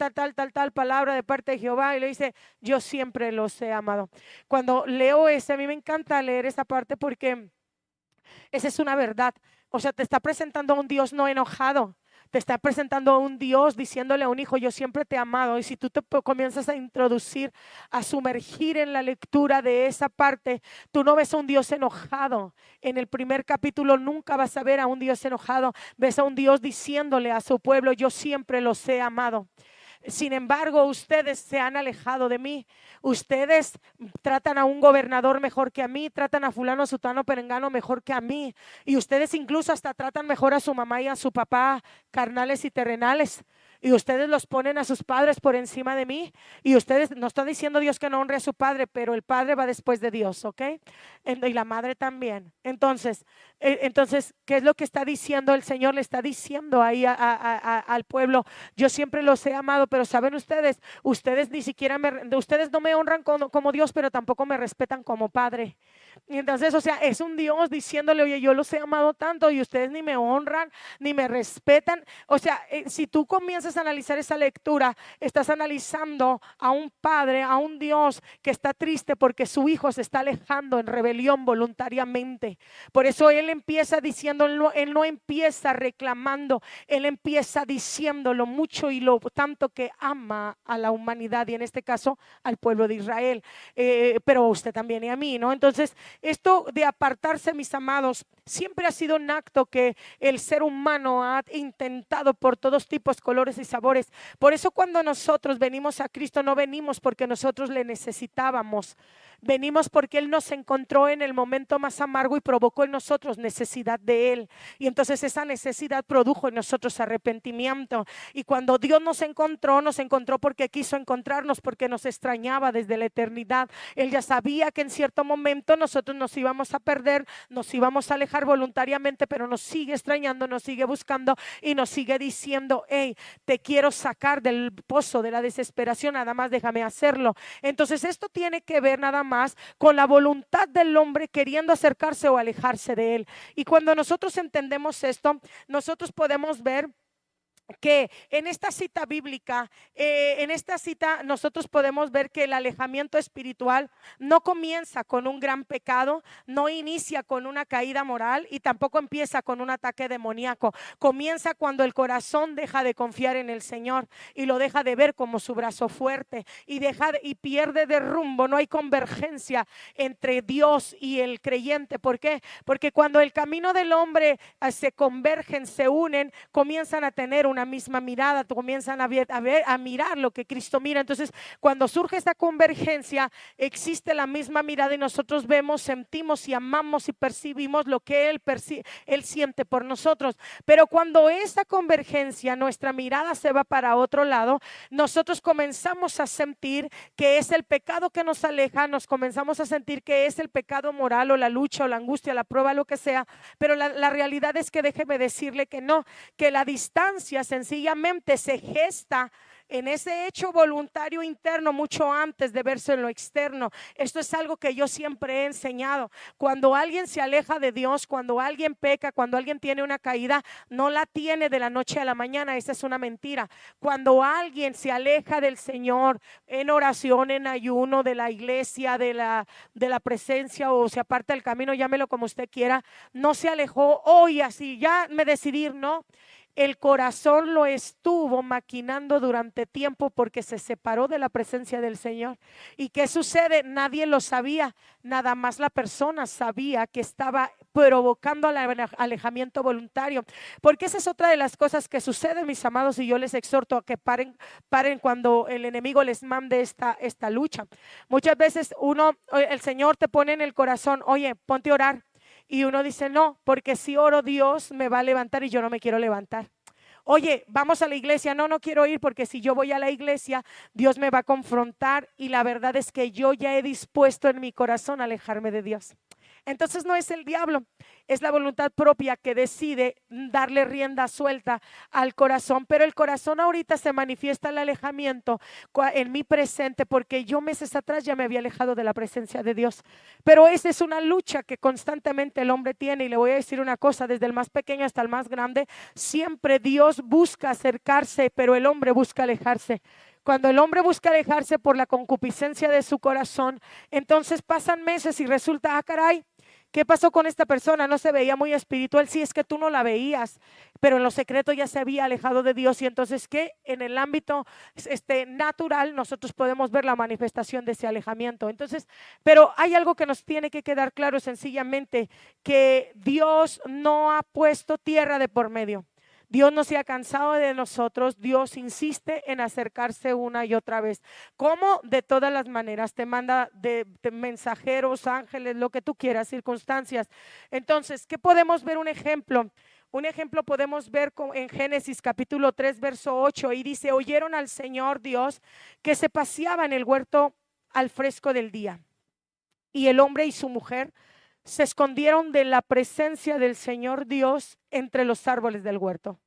palabra de parte de Jehová y le dice, yo siempre los he amado. Cuando leo ese, a mí me encanta leer esa parte porque esa es una verdad. O sea, te está presentando a un Dios no enojado. Te está presentando a un Dios diciéndole a un hijo, yo siempre te he amado. Y si tú te comienzas a introducir, a sumergir en la lectura de esa parte, tú no ves a un Dios enojado. En el primer capítulo nunca vas a ver a un Dios enojado. Ves a un Dios diciéndole a su pueblo, yo siempre los he amado. Sin embargo, ustedes se han alejado de mí. Ustedes tratan a un gobernador mejor que a mí, tratan a fulano, sutano, perengano mejor que a mí. Y ustedes incluso hasta tratan mejor a su mamá y a su papá, carnales y terrenales. Y ustedes los ponen a sus padres por encima de mí. Y ustedes, no está diciendo Dios que no honre a su padre, pero el padre va después de Dios, ¿ok? Y la madre también. Entonces, ¿qué es lo que está diciendo el Señor? Le está diciendo ahí al pueblo, yo siempre los he amado, pero saben ustedes ni siquiera ustedes no me honran como Dios, pero tampoco me respetan como padre. Y entonces, o sea, es un Dios diciéndole, oye, yo los he amado tanto y ustedes ni me honran, ni me respetan. O sea, si tú comienzas a analizar esa lectura, estás analizando a un padre, a un Dios que está triste porque su hijo se está alejando en rebelión voluntariamente. Por eso él empieza diciendo, él no empieza reclamando, él empieza diciendo lo mucho y lo tanto que ama a la humanidad y en este caso al pueblo de Israel, pero a usted también y a mí, ¿no? Entonces, esto de apartarse, mis amados, siempre ha sido un acto que el ser humano ha intentado por todos tipos, colores y sabores. Por eso cuando nosotros venimos a Cristo, no venimos porque nosotros le necesitábamos. Venimos porque Él nos encontró en el momento más amargo y provocó en nosotros necesidad de Él. Y entonces esa necesidad produjo en nosotros arrepentimiento. Y cuando Dios nos encontró porque quiso encontrarnos, porque nos extrañaba desde la eternidad. Él ya sabía que en cierto momento nosotros nos íbamos a perder, nos íbamos a alejar voluntariamente, pero nos sigue extrañando, nos sigue buscando y nos sigue diciendo, hey, te quiero sacar del pozo de la desesperación, nada más déjame hacerlo. Entonces esto tiene que ver nada más con la voluntad del hombre queriendo acercarse o alejarse de él. Y cuando nosotros entendemos esto, nosotros podemos ver que en esta cita bíblica, en esta cita nosotros podemos ver que el alejamiento espiritual no comienza con un gran pecado, no inicia con una caída moral y tampoco empieza con un ataque demoníaco. Comienza cuando el corazón deja de confiar en el Señor y lo deja de ver como su brazo fuerte y pierde de rumbo. No hay convergencia entre Dios y el creyente. ¿Por qué? Porque cuando el camino del hombre se convergen, se unen, comienzan a tener una misma mirada, comienzan a mirar lo que Cristo mira. Entonces, cuando surge esta convergencia, existe la misma mirada y nosotros vemos, sentimos y amamos y percibimos lo que Él siente por nosotros. Pero cuando esa convergencia, nuestra mirada se va para otro lado, nosotros comenzamos a sentir que es el pecado que nos aleja, nos comenzamos a sentir que es el pecado moral o la lucha o la angustia, la prueba, lo que sea. Pero la realidad es que déjeme decirle que no, que la distancia sencillamente se gesta en ese hecho voluntario interno mucho antes de verse en lo externo. Esto es algo que yo siempre he enseñado. Cuando alguien se aleja de Dios, cuando alguien peca, cuando alguien tiene una caída, no la tiene de la noche a la mañana. Esa es una mentira. Cuando alguien se aleja del Señor en oración, en ayuno, de la iglesia, de la presencia, o se aparta del camino, llámelo como usted quiera, no se alejó hoy así, ya me decidí, no. El corazón lo estuvo maquinando durante tiempo porque se separó de la presencia del Señor. ¿Y qué sucede? Nadie lo sabía, nada más la persona sabía que estaba provocando alejamiento voluntario. Porque esa es otra de las cosas que sucede, mis amados, y yo les exhorto a que paren cuando el enemigo les mande esta lucha. Muchas veces el Señor te pone en el corazón, oye, ponte a orar. Y uno dice, no, porque si oro Dios me va a levantar y yo no me quiero levantar. Oye, vamos a la iglesia. No, no quiero ir porque si yo voy a la iglesia, Dios me va a confrontar y la verdad es que yo ya he dispuesto en mi corazón a alejarme de Dios. Entonces no es el diablo, es la voluntad propia que decide darle rienda suelta al corazón. Pero el corazón ahorita se manifiesta el alejamiento en mi presente, porque yo meses atrás ya me había alejado de la presencia de Dios. Pero esa es una lucha que constantemente el hombre tiene. Y le voy a decir una cosa, desde el más pequeño hasta el más grande, siempre Dios busca acercarse, pero el hombre busca alejarse. Cuando el hombre busca alejarse por la concupiscencia de su corazón, entonces pasan meses y resulta, caray, ¿qué pasó con esta persona? No se veía muy espiritual. Sí, es que tú no la veías, pero en lo secreto ya se había alejado de Dios. Y entonces, ¿qué? En el ámbito natural nosotros podemos ver la manifestación de ese alejamiento. Entonces, pero hay algo que nos tiene que quedar claro, sencillamente, que Dios no ha puesto tierra de por medio. Dios no se ha cansado de nosotros. Dios insiste en acercarse una y otra vez. ¿Cómo? De todas las maneras. Te manda de mensajeros, ángeles, lo que tú quieras, circunstancias. Entonces, ¿qué podemos ver? Un ejemplo. Un ejemplo podemos ver en Génesis capítulo 3, verso 8. Y dice, oyeron al Señor Dios que se paseaba en el huerto al fresco del día. Y el hombre y su mujer se escondieron de la presencia del Señor Dios entre los árboles del huerto.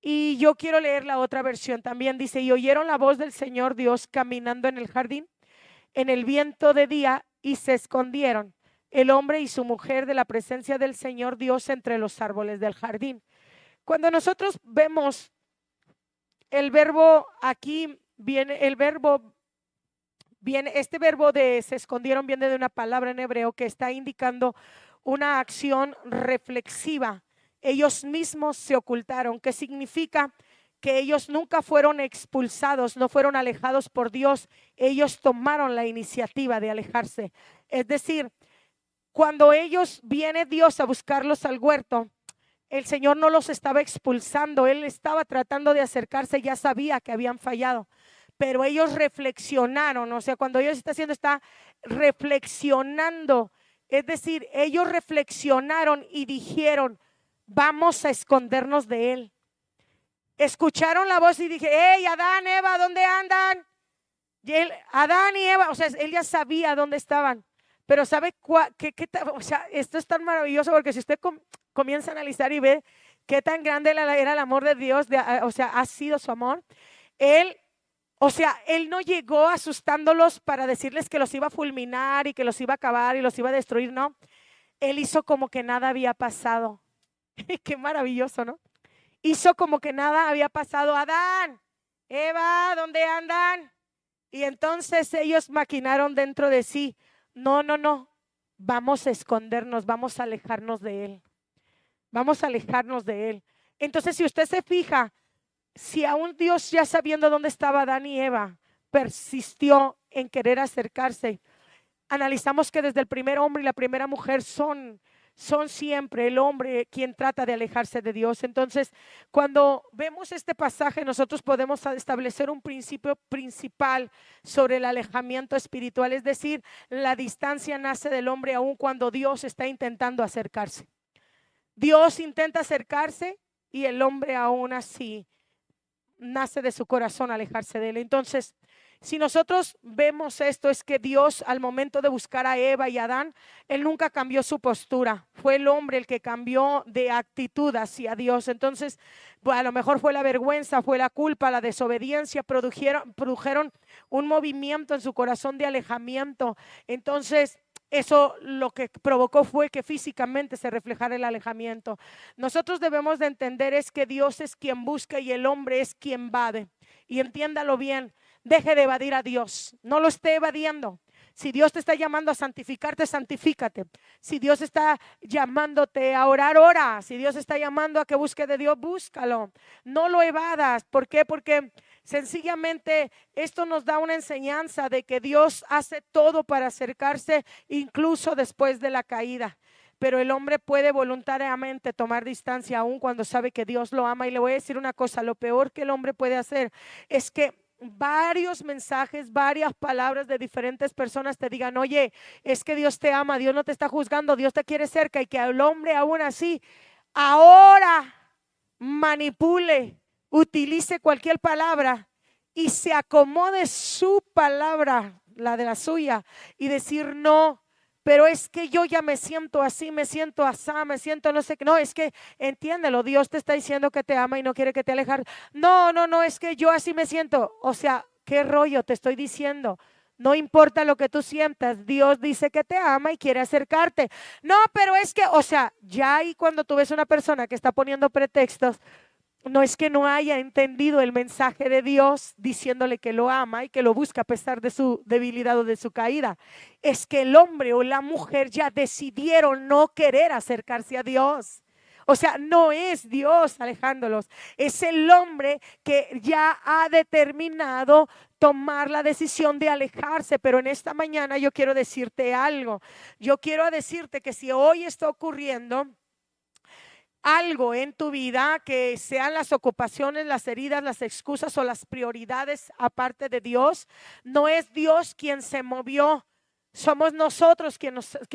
Y yo quiero leer la otra versión también. Dice, y oyeron la voz del Señor Dios caminando en el jardín en el viento de día y se escondieron el hombre y su mujer de la presencia del Señor Dios entre los árboles del jardín. Cuando nosotros vemos el verbo aquí, viene el verbo. Bien, este verbo de se escondieron viene de una palabra en hebreo que está indicando una acción reflexiva. Ellos mismos se ocultaron, que significa que ellos nunca fueron expulsados, no fueron alejados por Dios. Ellos tomaron la iniciativa de alejarse. Es decir, cuando viene Dios a buscarlos al huerto, el Señor no los estaba expulsando, Él estaba tratando de acercarse, ya sabía que habían fallado. Pero ellos reflexionaron, o sea, cuando Dios está haciendo, está reflexionando. Es decir, ellos reflexionaron y dijeron, vamos a escondernos de Él. Escucharon la voz y dije, hey, Adán, Eva, ¿dónde andan? Y Adán y Eva, o sea, él ya sabía dónde estaban. Pero ¿sabe o sea, esto es tan maravilloso porque si usted comienza a analizar y ve qué tan grande era el amor de Dios, o sea, ha sido su amor. Él no llegó asustándolos para decirles que los iba a fulminar y que los iba a acabar y los iba a destruir, no. Él hizo como que nada había pasado. Qué maravilloso, ¿no? Hizo como que nada había pasado. Adán, Eva, ¿dónde andan? Y entonces ellos maquinaron dentro de sí, no, vamos a escondernos, vamos a alejarnos de Él. Vamos a alejarnos de Él. Entonces, si usted se fija, si aún Dios, ya sabiendo dónde estaba Adán y Eva, persistió en querer acercarse, analizamos que desde el primer hombre y la primera mujer son siempre el hombre quien trata de alejarse de Dios. Entonces, cuando vemos este pasaje, nosotros podemos establecer un principio principal sobre el alejamiento espiritual, es decir, la distancia nace del hombre aun cuando Dios está intentando acercarse. Dios intenta acercarse y el hombre aún así nace de su corazón alejarse de Él. Entonces, si nosotros vemos esto, es que Dios al momento de buscar a Eva y a Adán, Él nunca cambió su postura. Fue el hombre el que cambió de actitud hacia Dios. Entonces, a lo mejor fue la vergüenza, fue la culpa, la desobediencia, produjeron un movimiento en su corazón de alejamiento. Entonces, eso lo que provocó fue que físicamente se reflejara el alejamiento. Nosotros debemos de entender es que Dios es quien busca y el hombre es quien evade. Y entiéndalo bien, deje de evadir a Dios, no lo esté evadiendo. Si Dios te está llamando a santificarte, santifícate. Si Dios está llamándote a orar, ora. Si Dios está llamando a que busque de Dios, búscalo. No lo evadas. ¿Por qué? Porque sencillamente esto nos da una enseñanza de que Dios hace todo para acercarse incluso después de la caída. Pero el hombre puede voluntariamente tomar distancia aún cuando sabe que Dios lo ama. Y le voy a decir una cosa, lo peor que el hombre puede hacer es que varios mensajes, varias palabras de diferentes personas te digan, oye, es que Dios te ama, Dios no te está juzgando, Dios te quiere cerca, y que el hombre aún así ahora manipule, utilice cualquier palabra y se acomode su palabra, la de la suya, y decir no, pero es que yo ya me siento así, me siento asá, me siento no sé qué. No, es que entiéndelo, Dios te está diciendo que te ama y no quiere que te alejes. No, no, no, es que yo así me siento. O sea, ¿qué rollo te estoy diciendo? No importa lo que tú sientas, Dios dice que te ama y quiere acercarte. No, pero es que, o sea, ya ahí cuando tú ves una persona que está poniendo pretextos, no es que no haya entendido el mensaje de Dios diciéndole que lo ama y que lo busca a pesar de su debilidad o de su caída. Es que el hombre o la mujer ya decidieron no querer acercarse a Dios. O sea, no es Dios alejándolos, es el hombre que ya ha determinado tomar la decisión de alejarse. Pero en esta mañana yo quiero decirte algo. Yo quiero decirte que si hoy está ocurriendo algo en tu vida, que sean las ocupaciones, las heridas, las excusas o las prioridades aparte de Dios, no es Dios quien se movió, somos nosotros que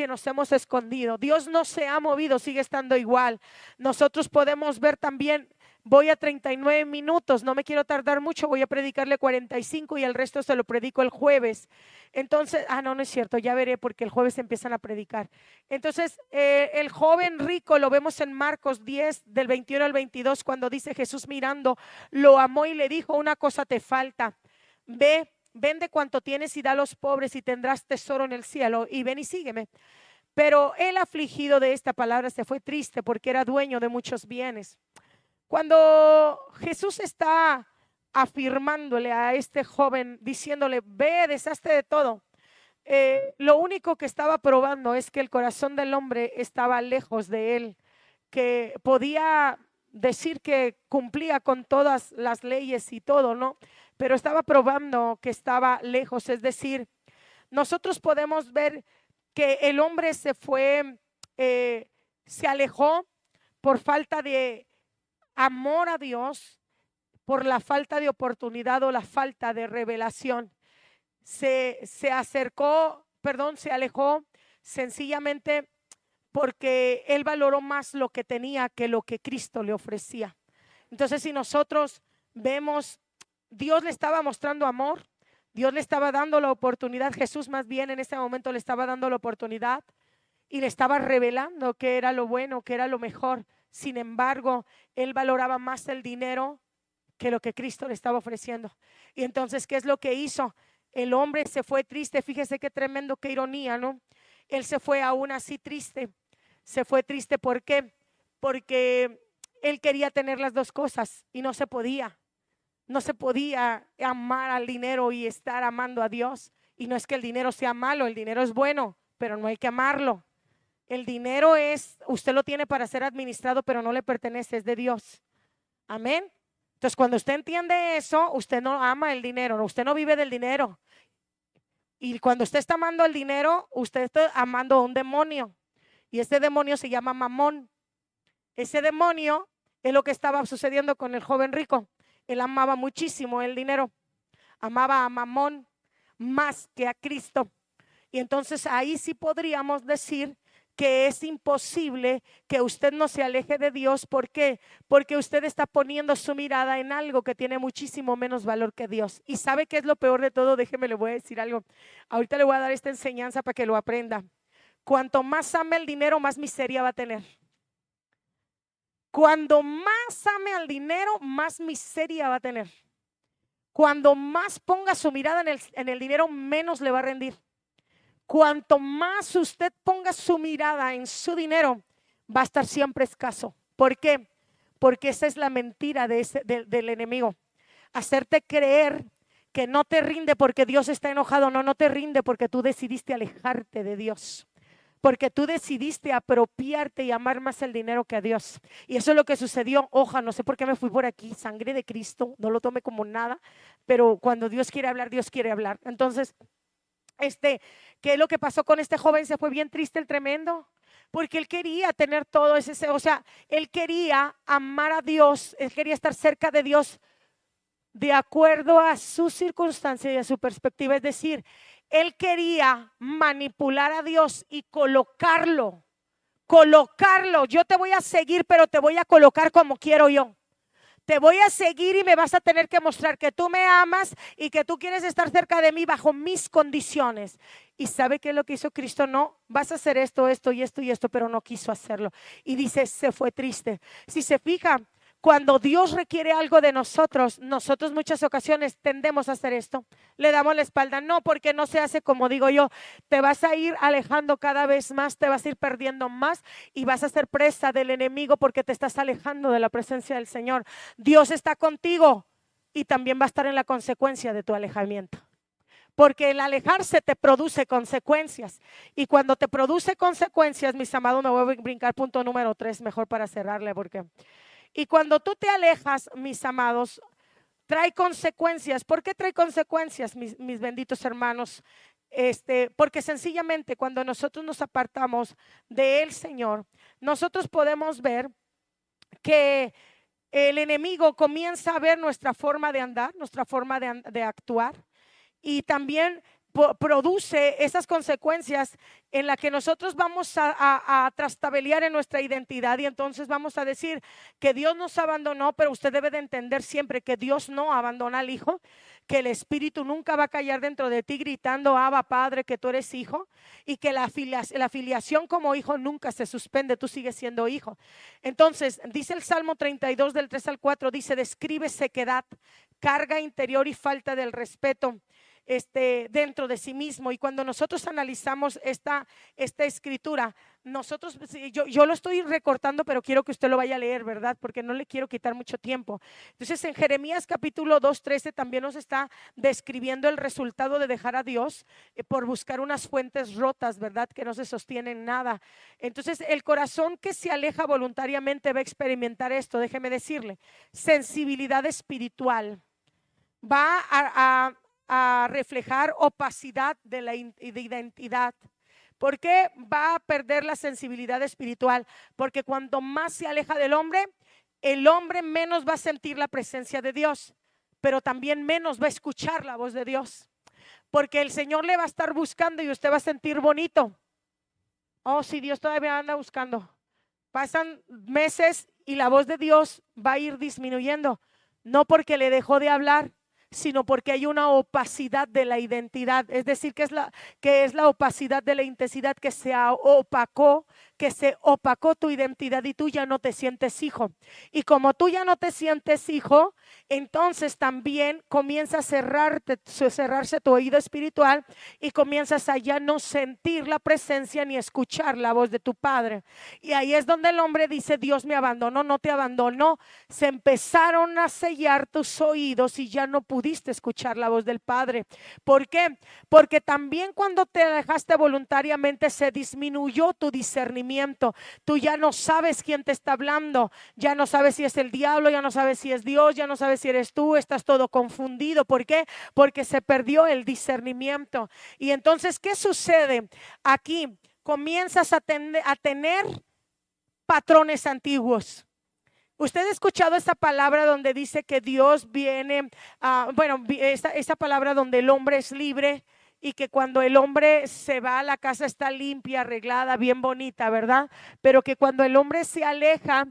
nos hemos escondido. Dios no se ha movido, sigue estando igual. Nosotros podemos ver también. Voy a 39 minutos, no me quiero tardar mucho, voy a predicarle 45 y el resto se lo predico el jueves. Entonces, no, no es cierto, ya veré porque el jueves empiezan a predicar. Entonces, el joven rico lo vemos en Marcos 10 del 21 al 22 cuando dice Jesús mirando, lo amó y le dijo, una cosa te falta, ve, vende cuanto tienes y da a los pobres y tendrás tesoro en el cielo y ven y sígueme. Pero el afligido de esta palabra se fue triste porque era dueño de muchos bienes. Cuando Jesús está afirmándole a este joven, diciéndole, ve, deshazte de todo, lo único que estaba probando es que el corazón del hombre estaba lejos de él, que podía decir que cumplía con todas las leyes y todo, ¿no? Pero estaba probando que estaba lejos. Es decir, nosotros podemos ver que el hombre se fue, se alejó por falta de amor a Dios, por la falta de oportunidad o la falta de revelación. Se acercó, perdón, se alejó sencillamente porque él valoró más lo que tenía que lo que Cristo le ofrecía. Entonces, si nosotros vemos, Dios le estaba mostrando amor, Dios le estaba dando la oportunidad, Jesús más bien en ese momento le estaba dando la oportunidad y le estaba revelando que era lo bueno, que era lo mejor. Sin embargo, él valoraba más el dinero que lo que Cristo le estaba ofreciendo. Y entonces, ¿qué es lo que hizo? El hombre se fue triste. Fíjese qué tremendo, qué ironía, ¿no? Él se fue aún así triste. Se fue triste, ¿por qué? Porque él quería tener las dos cosas y no se podía. No se podía amar al dinero y estar amando a Dios. Y no es que el dinero sea malo, el dinero es bueno, pero no hay que amarlo. El dinero usted lo tiene para ser administrado, pero no le pertenece, es de Dios. Amén. Entonces, cuando usted entiende eso, usted no ama el dinero, usted no vive del dinero. Y cuando usted está amando el dinero, usted está amando a un demonio. Y ese demonio se llama Mamón. Ese demonio es lo que estaba sucediendo con el joven rico. Él amaba muchísimo el dinero. Amaba a Mamón más que a Cristo. Y entonces ahí sí podríamos decir que es imposible que usted no se aleje de Dios. ¿Por qué? Porque usted está poniendo su mirada en algo que tiene muchísimo menos valor que Dios. ¿Y sabe qué es lo peor de todo? Déjeme, le voy a decir algo. Ahorita le voy a dar esta enseñanza para que lo aprenda. Cuanto más ame el dinero, más miseria va a tener. Cuando más ame al dinero, más miseria va a tener. Cuando más ponga su mirada en el dinero, menos le va a rendir. Cuanto más usted ponga su mirada en su dinero, va a estar siempre escaso. ¿Por qué? Porque esa es la mentira del enemigo. Hacerte creer que no te rinde porque Dios está enojado. No te rinde porque tú decidiste alejarte de Dios. Porque tú decidiste apropiarte y amar más el dinero que a Dios. Y eso es lo que sucedió. Ojalá, no sé por qué me fui por aquí. Sangre de Cristo, no lo tome como nada. Pero cuando Dios quiere hablar, Dios quiere hablar. Entonces, ¿qué es lo que pasó con este joven? Se fue bien triste el tremendo, porque él quería tener todo ese, o sea, él quería amar a Dios, él quería estar cerca de Dios de acuerdo a su circunstancia y a su perspectiva. Es decir, él quería manipular a Dios y colocarlo. Yo te voy a seguir, pero te voy a colocar como quiero yo. Te voy a seguir y me vas a tener que mostrar que tú me amas y que tú quieres estar cerca de mí bajo mis condiciones. ¿Y sabe qué es lo que hizo Cristo? No, vas a hacer esto, esto y esto y esto, pero no quiso hacerlo. Y dice, se fue triste. Si se fija, cuando Dios requiere algo de nosotros, nosotros muchas ocasiones tendemos a hacer esto. Le damos la espalda, no, porque no se hace como digo yo. Te vas a ir alejando cada vez más, te vas a ir perdiendo más y vas a ser presa del enemigo porque te estás alejando de la presencia del Señor. Dios está contigo y también va a estar en la consecuencia de tu alejamiento. Porque el alejarse te produce consecuencias. Y cuando te produce consecuencias, mis amados, me voy a brincar punto número 3, mejor para cerrarle, porque... Y cuando tú te alejas, mis amados, trae consecuencias. ¿Por qué trae consecuencias, mis benditos hermanos? Porque sencillamente cuando nosotros nos apartamos del Señor, nosotros podemos ver que el enemigo comienza a ver nuestra forma de andar, nuestra forma de actuar, y también produce esas consecuencias en la que nosotros vamos a trastabelear en nuestra identidad, y entonces vamos a decir que Dios nos abandonó, pero usted debe de entender siempre que Dios no abandona al hijo, que el espíritu nunca va a callar dentro de ti gritando, Abba Padre, que tú eres hijo, y que la filiación como hijo nunca se suspende, tú sigues siendo hijo. Entonces dice el Salmo 32 del 3 al 4, dice, describe sequedad, carga interior y falta del respeto dentro de sí mismo. Y cuando nosotros analizamos esta escritura, nosotros, yo lo estoy recortando, pero quiero que usted lo vaya a leer, ¿verdad? Porque no le quiero quitar mucho tiempo. Entonces en Jeremías capítulo 2:13 también nos está describiendo el resultado de dejar a Dios por buscar unas fuentes rotas, ¿verdad? Que no se sostienen nada. Entonces el corazón que se aleja voluntariamente va a experimentar esto, déjeme decirle, sensibilidad espiritual. Va a reflejar opacidad de la identidad. ¿Por qué va a perder la sensibilidad espiritual? Porque cuando más se aleja del hombre, el hombre menos va a sentir la presencia de Dios, pero también menos va a escuchar la voz de Dios, porque el Señor le va a estar buscando y usted va a sentir bonito. Oh, sí, Dios todavía anda buscando. Pasan meses y la voz de Dios va a ir disminuyendo, no porque le dejó de hablar, sino porque hay una opacidad de la identidad. Es decir, que es la opacidad de la intensidad, que se opacó tu identidad y tú ya no te sientes hijo. Y como tú ya no te sientes hijo, entonces también comienza a cerrarse tu oído espiritual y comienzas a ya no sentir la presencia ni escuchar la voz de tu padre. Y ahí es donde el hombre dice, Dios me abandonó. No te abandonó, se empezaron a sellar tus oídos y ya no pudiste escuchar la voz del Padre. ¿Por qué? Porque también cuando te alejaste voluntariamente se disminuyó tu discernimiento. Tú ya no sabes quién te está hablando, ya no sabes si es el diablo, ya no sabes si es Dios, ya no sabes si eres tú, estás todo confundido. ¿Por qué? Porque se perdió el discernimiento. Y entonces, ¿qué sucede? Aquí comienzas a tener patrones antiguos. Usted ha escuchado esa palabra donde dice que Dios viene, esa palabra donde el hombre es libre y que cuando el hombre se va, la casa está limpia, arreglada, bien bonita, ¿verdad? Pero que cuando el hombre se aleja,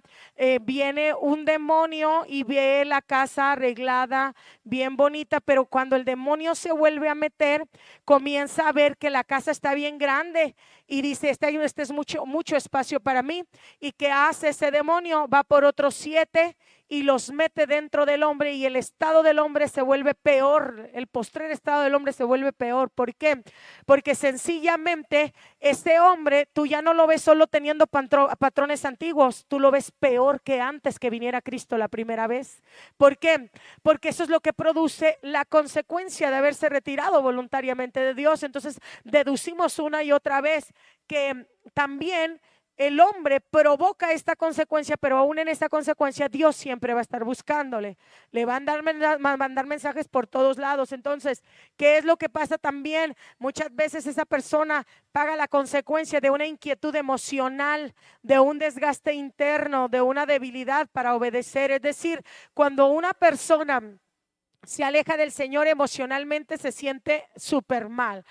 viene un demonio y ve la casa arreglada, bien bonita, pero cuando el demonio se vuelve a meter, comienza a ver que la casa está bien grande y dice, este es mucho espacio para mí. ¿Y qué hace ese demonio? Va por otros 7 y los mete dentro del hombre, y el estado del hombre se vuelve peor. El postrer estado del hombre se vuelve peor. ¿Por qué? Porque sencillamente ese hombre tú ya no lo ves solo teniendo patrones antiguos, tú lo ves peor que antes que viniera Cristo la primera vez. ¿Por qué? Porque eso es lo que produce la consecuencia de haberse retirado voluntariamente de Dios. Entonces deducimos una y otra vez que también el hombre provoca esta consecuencia, pero aún en esta consecuencia Dios siempre va a estar buscándole. Le van a mandar mensajes por todos lados. Entonces, ¿qué es lo que pasa también? Muchas veces esa persona paga la consecuencia de una inquietud emocional, de un desgaste interno, de una debilidad para obedecer. Es decir, cuando una persona se aleja del Señor emocionalmente, se siente súper mal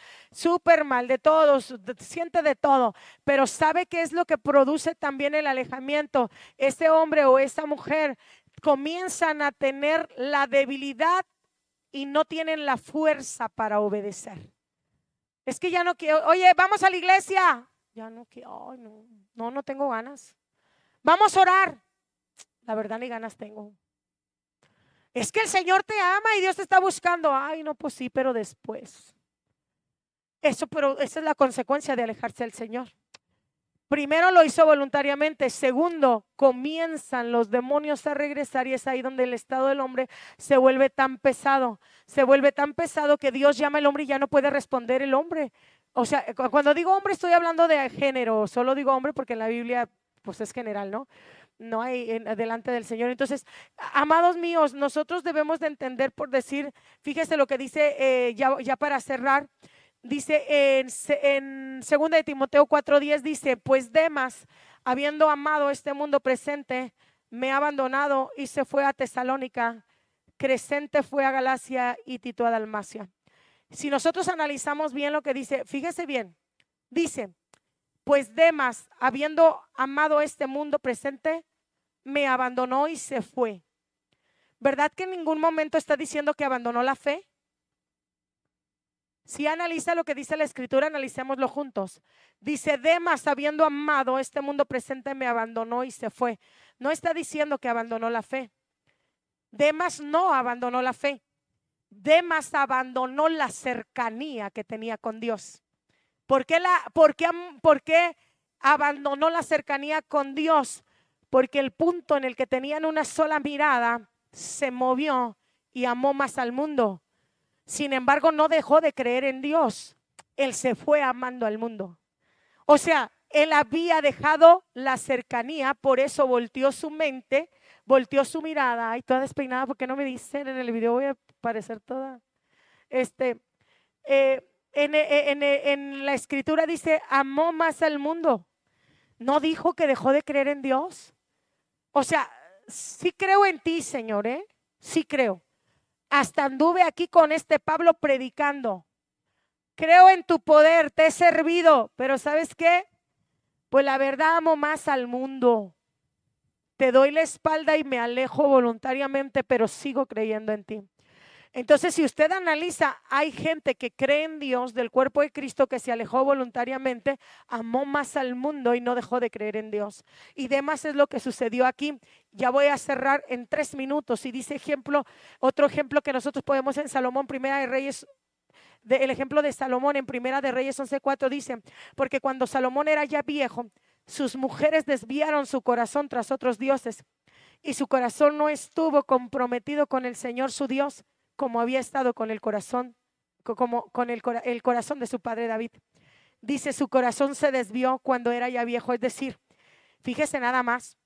de todos, siente de todo. Pero ¿sabe qué es lo que produce también el alejamiento? Ese hombre o esa mujer comienzan a tener la debilidad y no tienen la fuerza para obedecer. Es que ya no quiero, oye, vamos a la iglesia. Ya no quiero, ay, no tengo ganas. Vamos a orar. La verdad ni ganas tengo. Es que el Señor te ama y Dios te está buscando. Ay, no, pues sí, pero después. Pero esa es la consecuencia de alejarse del Señor. Primero lo hizo voluntariamente. Segundo, comienzan los demonios a regresar y es ahí donde el estado del hombre se vuelve tan pesado. Se vuelve tan pesado que Dios llama al hombre y ya no puede responder el hombre. O sea, cuando digo hombre estoy hablando de género. Solo digo hombre porque en la Biblia pues es general, ¿no? No hay delante del Señor. Entonces, amados míos, nosotros debemos de entender, por decir, fíjese lo que dice ya para cerrar. Dice en 2 de Timoteo 4:10 dice, pues Demas, habiendo amado este mundo presente, me ha abandonado y se fue a Tesalónica. Crescente fue a Galacia y Tito a Dalmacia. Si nosotros analizamos bien lo que dice, fíjese bien, dice, pues Demas, habiendo amado este mundo presente, me abandonó y se fue. ¿Verdad que en ningún momento está diciendo que abandonó la fe? Si analiza lo que dice la escritura, analicémoslo juntos. Dice, Demas, habiendo amado este mundo presente, me abandonó y se fue. No está diciendo que abandonó la fe. Demas no abandonó la fe. Demas abandonó la cercanía que tenía con Dios. ¿Por qué abandonó la cercanía con Dios? Porque el punto en el que tenían una sola mirada se movió y amó más al mundo. Sin embargo, no dejó de creer en Dios. Él se fue amando al mundo. O sea, él había dejado la cercanía, por eso volteó su mente, volteó su mirada. Ay, toda despeinada, ¿por qué no me dicen? En el video voy a parecer toda. En la escritura dice, amó más al mundo. No dijo que dejó de creer en Dios. O sea, sí creo en ti, Señor, sí creo. Hasta anduve aquí con este Pablo predicando. Creo en tu poder, te he servido, pero ¿sabes qué? Pues la verdad amo más al mundo. Te doy la espalda y me alejo voluntariamente, pero sigo creyendo en ti. Entonces, si usted analiza, hay gente que cree en Dios del cuerpo de Cristo que se alejó voluntariamente, amó más al mundo y no dejó de creer en Dios. Y demás es lo que sucedió aquí. Ya voy a cerrar en 3 minutos y dice otro ejemplo que nosotros podemos en Salomón, Primera de Reyes, el ejemplo de Salomón en Primera de Reyes 11:4 dice, porque cuando Salomón era ya viejo, sus mujeres desviaron su corazón tras otros dioses y su corazón no estuvo comprometido con el Señor su Dios, como había estado con el corazón, el corazón de su padre David. Dice, su corazón se desvió cuando era ya viejo. Es decir, fíjese nada más,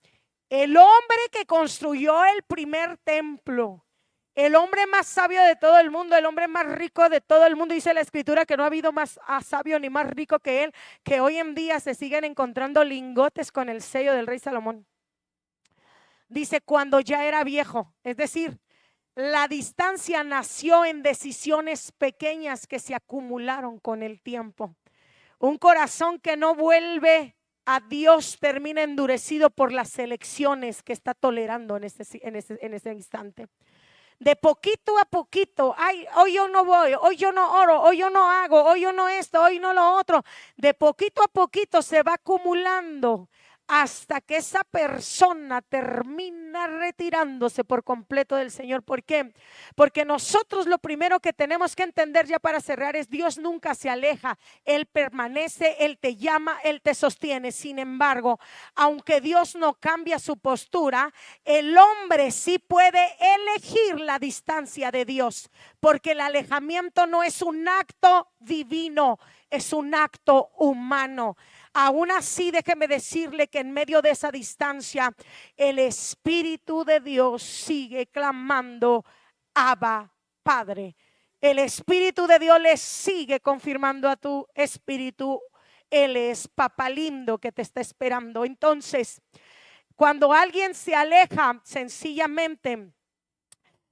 el hombre que construyó el primer templo, el hombre más sabio de todo el mundo, el hombre más rico de todo el mundo, dice la escritura que no ha habido más sabio ni más rico que él, que hoy en día se siguen encontrando lingotes con el sello del rey Salomón. Dice, cuando ya era viejo, es decir, la distancia nació en decisiones pequeñas que se acumularon con el tiempo. Un corazón que no vuelve a Dios termina endurecido por las elecciones que está tolerando en ese instante. De poquito a poquito, ay, hoy yo no voy, hoy yo no oro, hoy yo no hago, hoy yo no esto, hoy no lo otro. De poquito a poquito se va acumulando hasta que esa persona termina retirándose por completo del Señor. ¿Por qué? Porque nosotros lo primero que tenemos que entender, ya para cerrar, es Dios nunca se aleja. Él permanece, Él te llama, Él te sostiene. Sin embargo, aunque Dios no cambia su postura, el hombre sí puede elegir la distancia de Dios, porque el alejamiento no es un acto divino, es un acto humano. Aún así, déjeme decirle que en medio de esa distancia, el Espíritu de Dios sigue clamando, Abba, Padre. El Espíritu de Dios le sigue confirmando a tu espíritu, Él es papá lindo que te está esperando. Entonces, cuando alguien se aleja, sencillamente,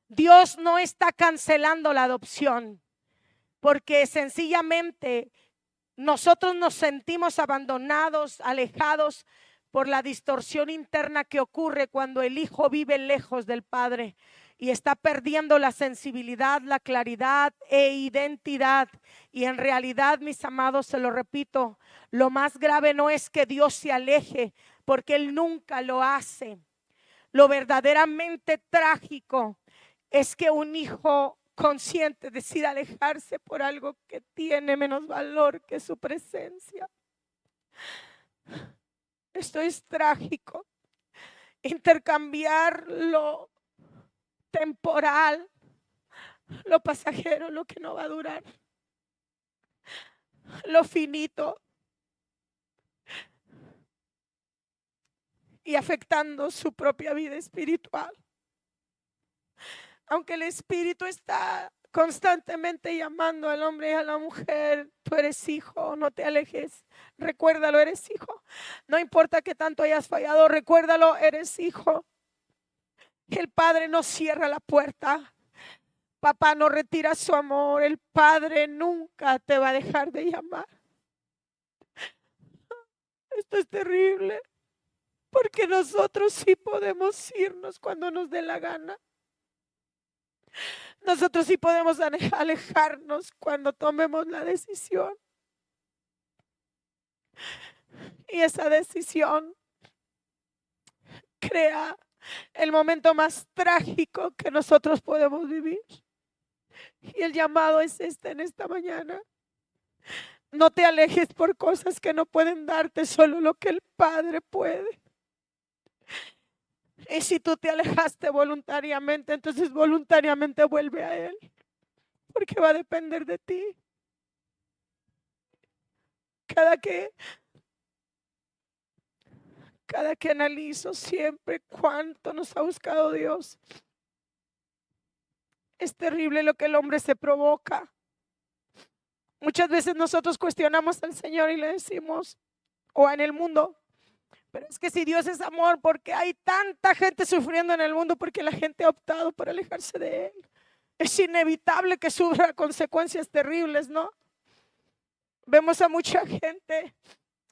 Dios no está cancelando la adopción, porque sencillamente nosotros nos sentimos abandonados, alejados, por la distorsión interna que ocurre cuando el hijo vive lejos del padre y está perdiendo la sensibilidad, la claridad e identidad. Y en realidad, mis amados, se lo repito, lo más grave no es que Dios se aleje, porque Él nunca lo hace. Lo verdaderamente trágico es que un hijo consciente decida alejarse por algo que tiene menos valor que su presencia. Esto es trágico. Intercambiar lo temporal, lo pasajero, lo que no va a durar, lo finito, y afectando su propia vida espiritual. Aunque el Espíritu está constantemente llamando al hombre y a la mujer: tú eres hijo, no te alejes, recuérdalo, eres hijo. No importa que tanto hayas fallado, recuérdalo, eres hijo. El Padre no cierra la puerta, papá no retira su amor, el Padre nunca te va a dejar de llamar. Esto es terrible, porque nosotros sí podemos irnos cuando nos dé la gana. Nosotros sí podemos alejarnos cuando tomemos la decisión. Y esa decisión crea el momento más trágico que nosotros podemos vivir. Y el llamado es en esta mañana. No te alejes por cosas que no pueden darte, solo lo que el Padre puede. Y si tú te alejaste voluntariamente, entonces voluntariamente vuelve a Él, porque va a depender de ti. Cada que analizo siempre cuánto nos ha buscado Dios, es terrible lo que el hombre se provoca. Muchas veces nosotros cuestionamos al Señor y le decimos, o en el mundo, pero es que si Dios es amor, ¿por qué hay tanta gente sufriendo en el mundo? Porque la gente ha optado por alejarse de Él. Es inevitable que sufra consecuencias terribles, ¿no? Vemos a mucha gente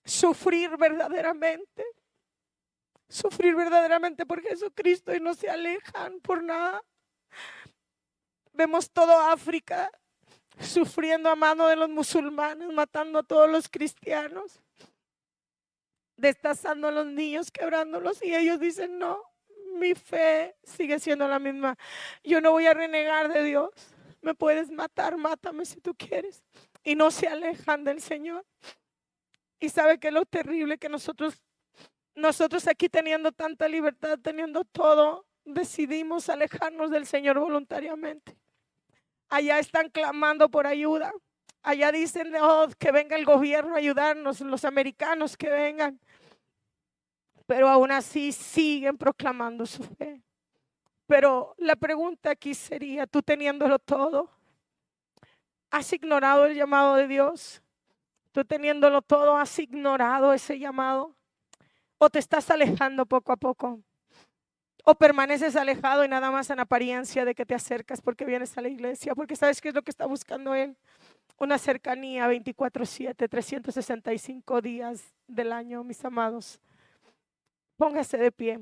sufrir verdaderamente por Jesucristo y no se alejan por nada. Vemos todo África sufriendo a mano de los musulmanes, matando a todos los cristianos, destazando a los niños, quebrándolos, y ellos dicen: no, mi fe sigue siendo la misma, yo no voy a renegar de Dios, me puedes matar, mátame si tú quieres. Y no se alejan del Señor. Y sabe que lo terrible que nosotros aquí, teniendo tanta libertad, teniendo todo, decidimos alejarnos del Señor voluntariamente. Allá están clamando por ayuda. Allá dicen: oh, que venga el gobierno a ayudarnos, los americanos que vengan. Pero aún así siguen proclamando su fe. Pero la pregunta aquí sería: tú teniéndolo todo, ¿has ignorado el llamado de Dios? Tú teniéndolo todo, ¿has ignorado ese llamado? ¿O te estás alejando poco a poco? ¿O permaneces alejado y nada más en apariencia de que te acercas porque vienes a la iglesia? Porque ¿sabes qué es lo que está buscando Él? Una cercanía 24/7, 365 días del año, mis amados. Póngase de pie.